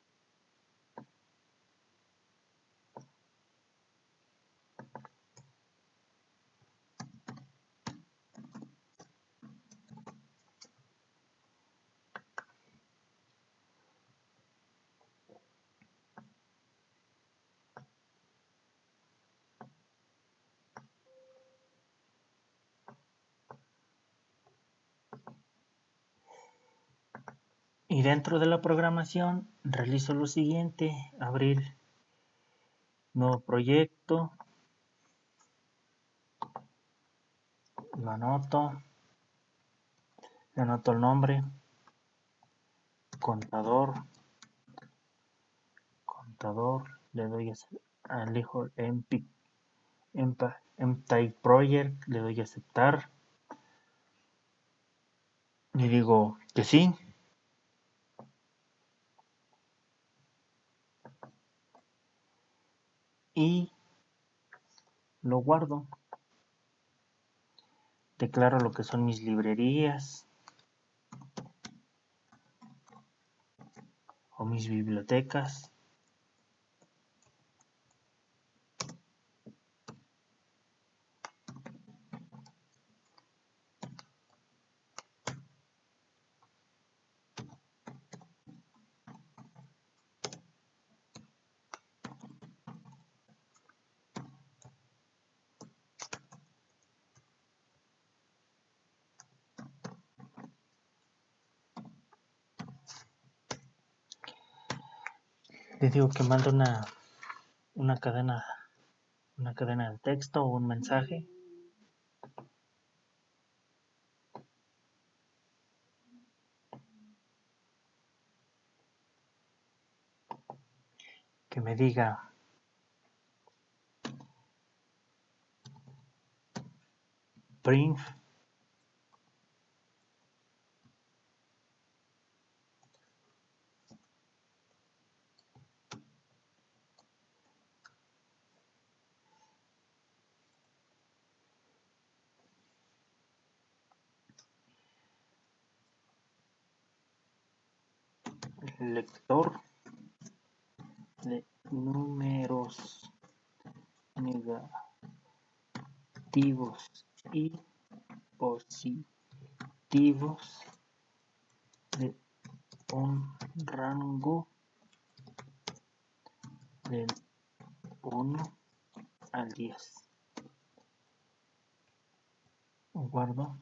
Y dentro de la programación realizo lo siguiente: abrir nuevo proyecto, lo anoto, le anoto el nombre, contador, le doy elijo Type Project, le doy a aceptar, y digo que sí. Y lo guardo. Declaro lo que son mis librerías o mis bibliotecas. Le digo que mando una cadena de texto o un mensaje. Que me diga print lector de números negativos y positivos de un rango del 1 al 10. Guardo.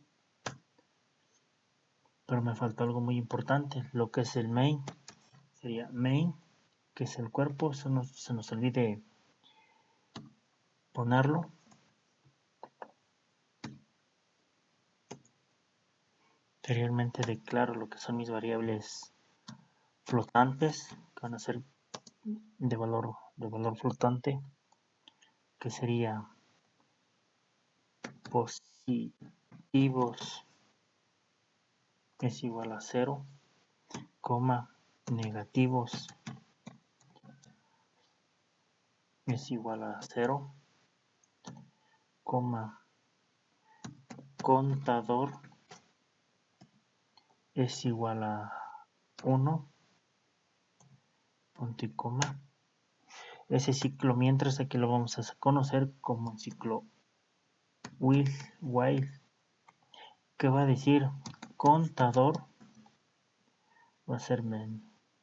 Pero me falta algo muy importante, lo que es el main. Sería main, que es el cuerpo. Se nos olvide ponerlo. Anteriormente declaro lo que son mis variables flotantes, que van a ser de valor flotante, que sería positivos es igual a 0, coma, negativos es igual a 0, coma, contador es igual a 1, punto y coma. Ese ciclo mientras aquí lo vamos a conocer como el ciclo while, que va a decir contador va a ser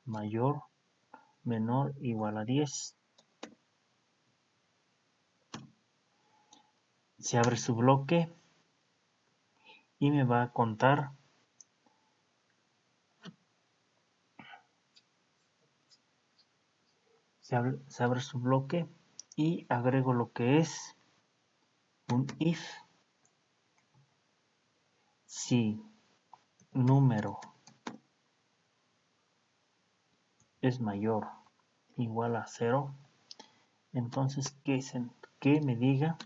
mayor, menor, igual a 10. Se abre su bloque y me va a contar se abre su bloque y agrego lo que es un if si número es mayor igual a 0, entonces que me diga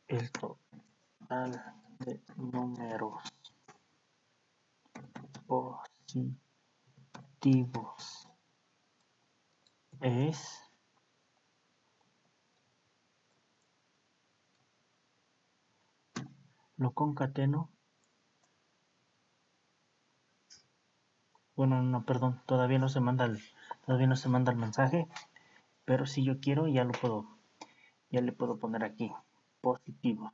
el total de números positivos es lo concateno. Bueno, no, perdón, todavía no se manda el mensaje, pero si yo quiero ya le puedo poner aquí positivos.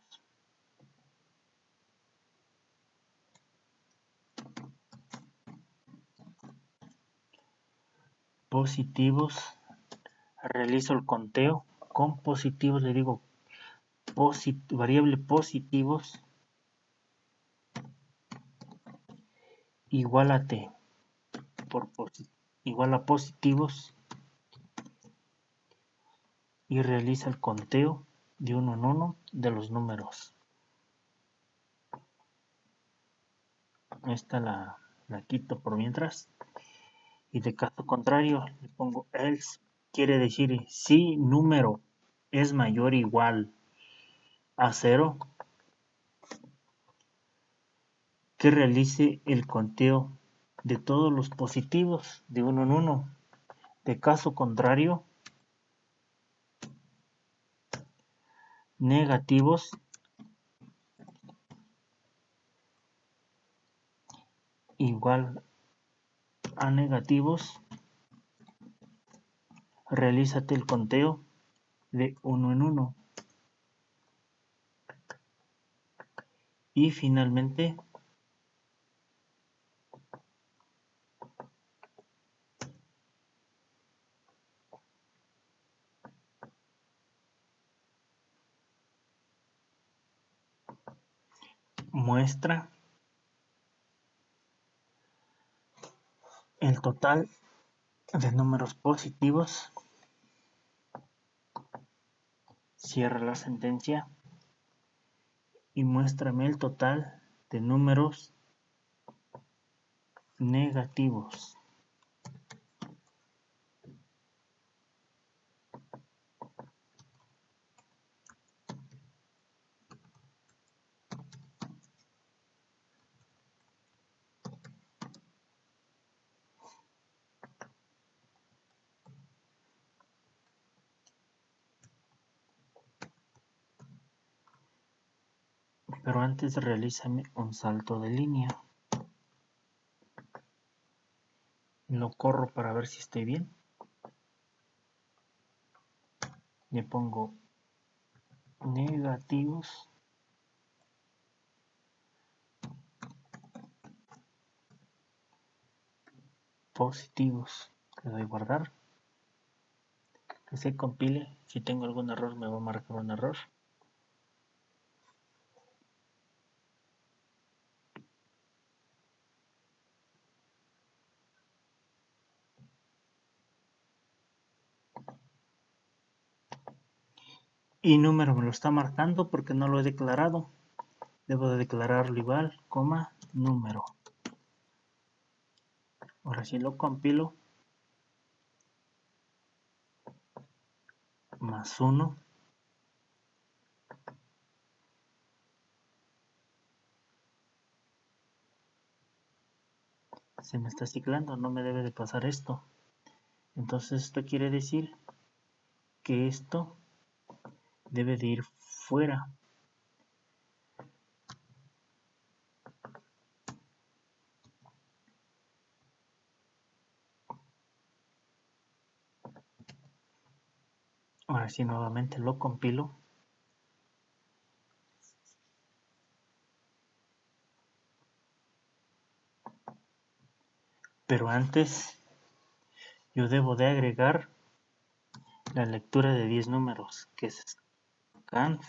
Positivos, realizo el conteo con positivos, le digo variable positivos igual a t por igual a positivos y realiza el conteo de uno en uno de los números. Esta la quito por mientras. Y de caso contrario le pongo else, quiere decir si número es mayor o igual a 0, que realice el conteo de todos los positivos de uno en uno. De caso contrario, negativos igual a negativos, realízate el conteo de uno en uno. Y finalmente muestra el total de números positivos, cierra la sentencia y muéstrame el total de números negativos. Pero antes realízame un salto de línea. Lo corro para ver si estoy bien. Le pongo negativos, positivos. Le doy guardar. Que se compile. Si tengo algún error me va a marcar un error. Y número me lo está marcando porque no lo he declarado. Debo de declararlo igual, coma, número. Ahora sí lo compilo. Más 1. Se me está ciclando, no me debe de pasar esto. Entonces esto quiere decir que esto debe de ir fuera. Ahora sí, nuevamente lo compilo. Pero antes yo debo de agregar la lectura de 10 números, que es scan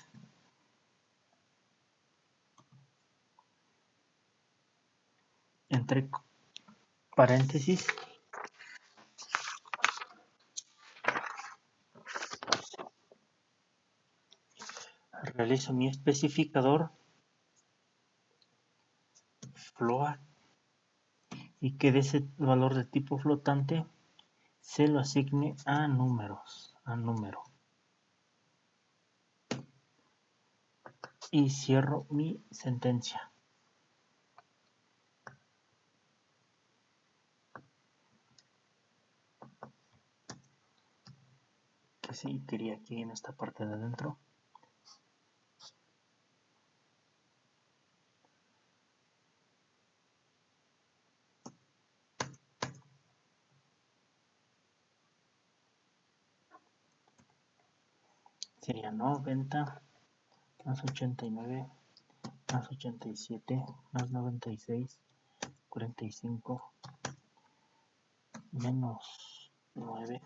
entre paréntesis realizo mi especificador float y que de ese valor de tipo flotante se lo asigne a números, a número. Y cierro mi sentencia. Que sí, quería aquí en esta parte de adentro. Sería 90 más 89 más 87 más 96 45 menos 9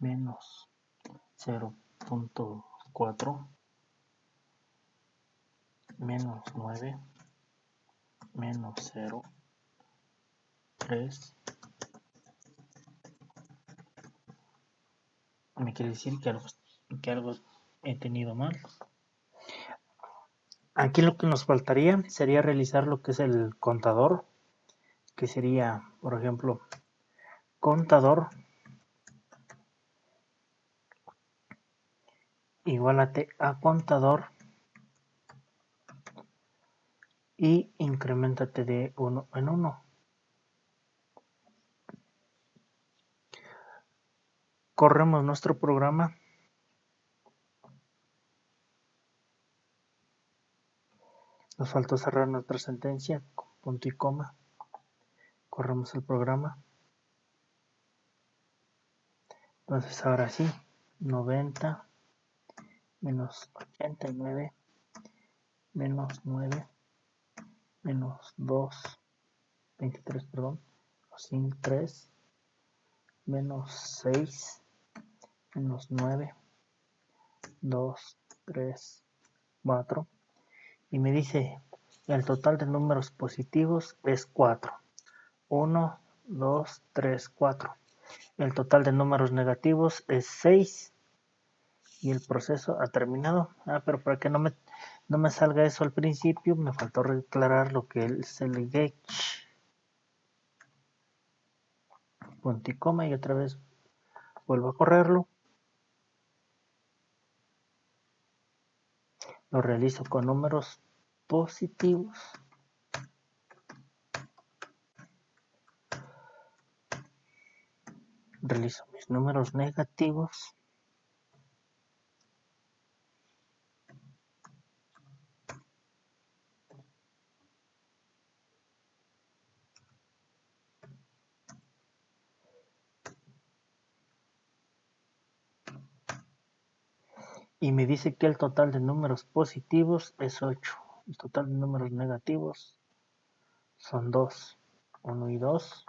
menos 0.4 menos 9 menos 0 3 me quiere decir que algo he tenido mal. Aquí lo que nos faltaría sería realizar lo que es el contador, que sería, por ejemplo, contador igualate a contador y incrementate de 1 en 1. Corremos nuestro programa. Nos faltó cerrar nuestra sentencia con punto y coma. Corremos el programa. Entonces ahora sí, 90 menos 89 menos 9 menos 2, 23, perdón, sin 3 menos 6 menos 9, 2, 3, 4. Y me dice, el total de números positivos es 4. 1, 2, 3, 4. El total de números negativos es 6. Y el proceso ha terminado. Pero para que no me salga eso al principio, me faltó declarar lo que es el get. Punto y coma y otra vez vuelvo a correrlo. Lo realizo con números positivos. Realizo mis números negativos. Y me dice que el total de números positivos es 8. El total de números negativos son 2. 1 y 2.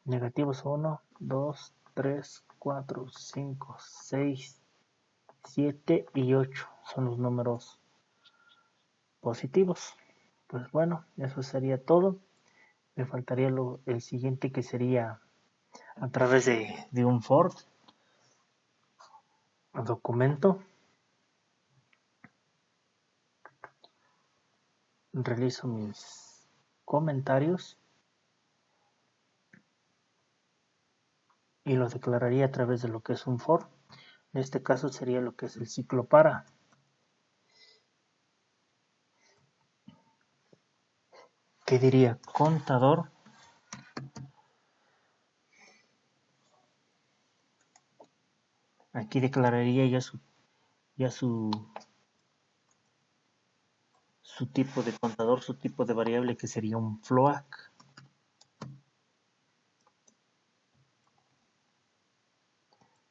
Negativos 1, 2, 3, 4, 5, 6, 7 y 8 son los números positivos. Pues bueno, eso sería todo. Me faltaría el siguiente, que sería a través de un for documento. Realizo mis comentarios y lo declararía a través de lo que es un for. En este caso sería lo que es el ciclo para. Que diría contador Aquí declararía ya su tipo de contador, su tipo de variable, que sería un float.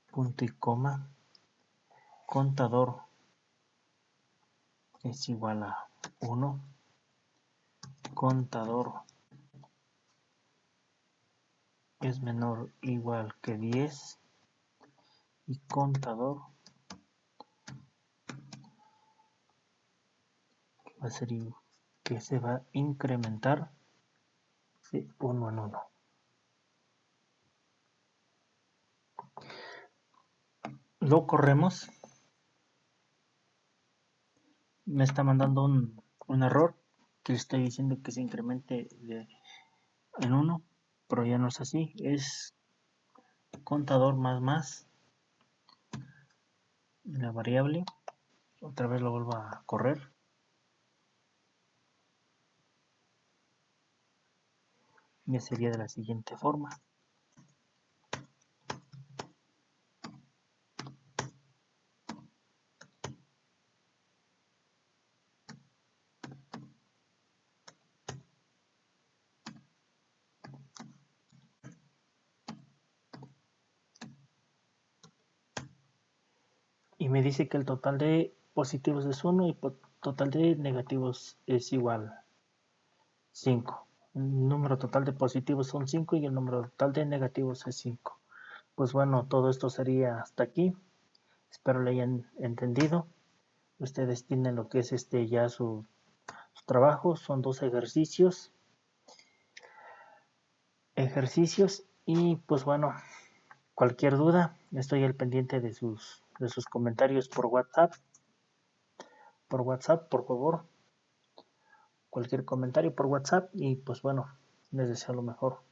Punto y coma. Contador es igual a 1. Contador es menor o igual que 10. Y contador va a ser que se va a incrementar de 1 en 1. Lo corremos. Me está mandando un error que le estoy diciendo que se incremente en 1, pero ya no es así. Es contador más la variable. Otra vez lo vuelvo a correr. Y sería de la siguiente forma. Y me dice que el total de positivos es 1 y el total de negativos es igual 5. El número total de positivos son 5 y el número total de negativos es 5. Pues bueno, todo esto sería hasta aquí. Espero le hayan entendido. Ustedes tienen lo que es ya su trabajo. Son 2 ejercicios. Y pues bueno, cualquier duda, estoy al pendiente de sus comentarios por WhatsApp. Por favor. Cualquier comentario por WhatsApp. Y pues bueno, les deseo lo mejor.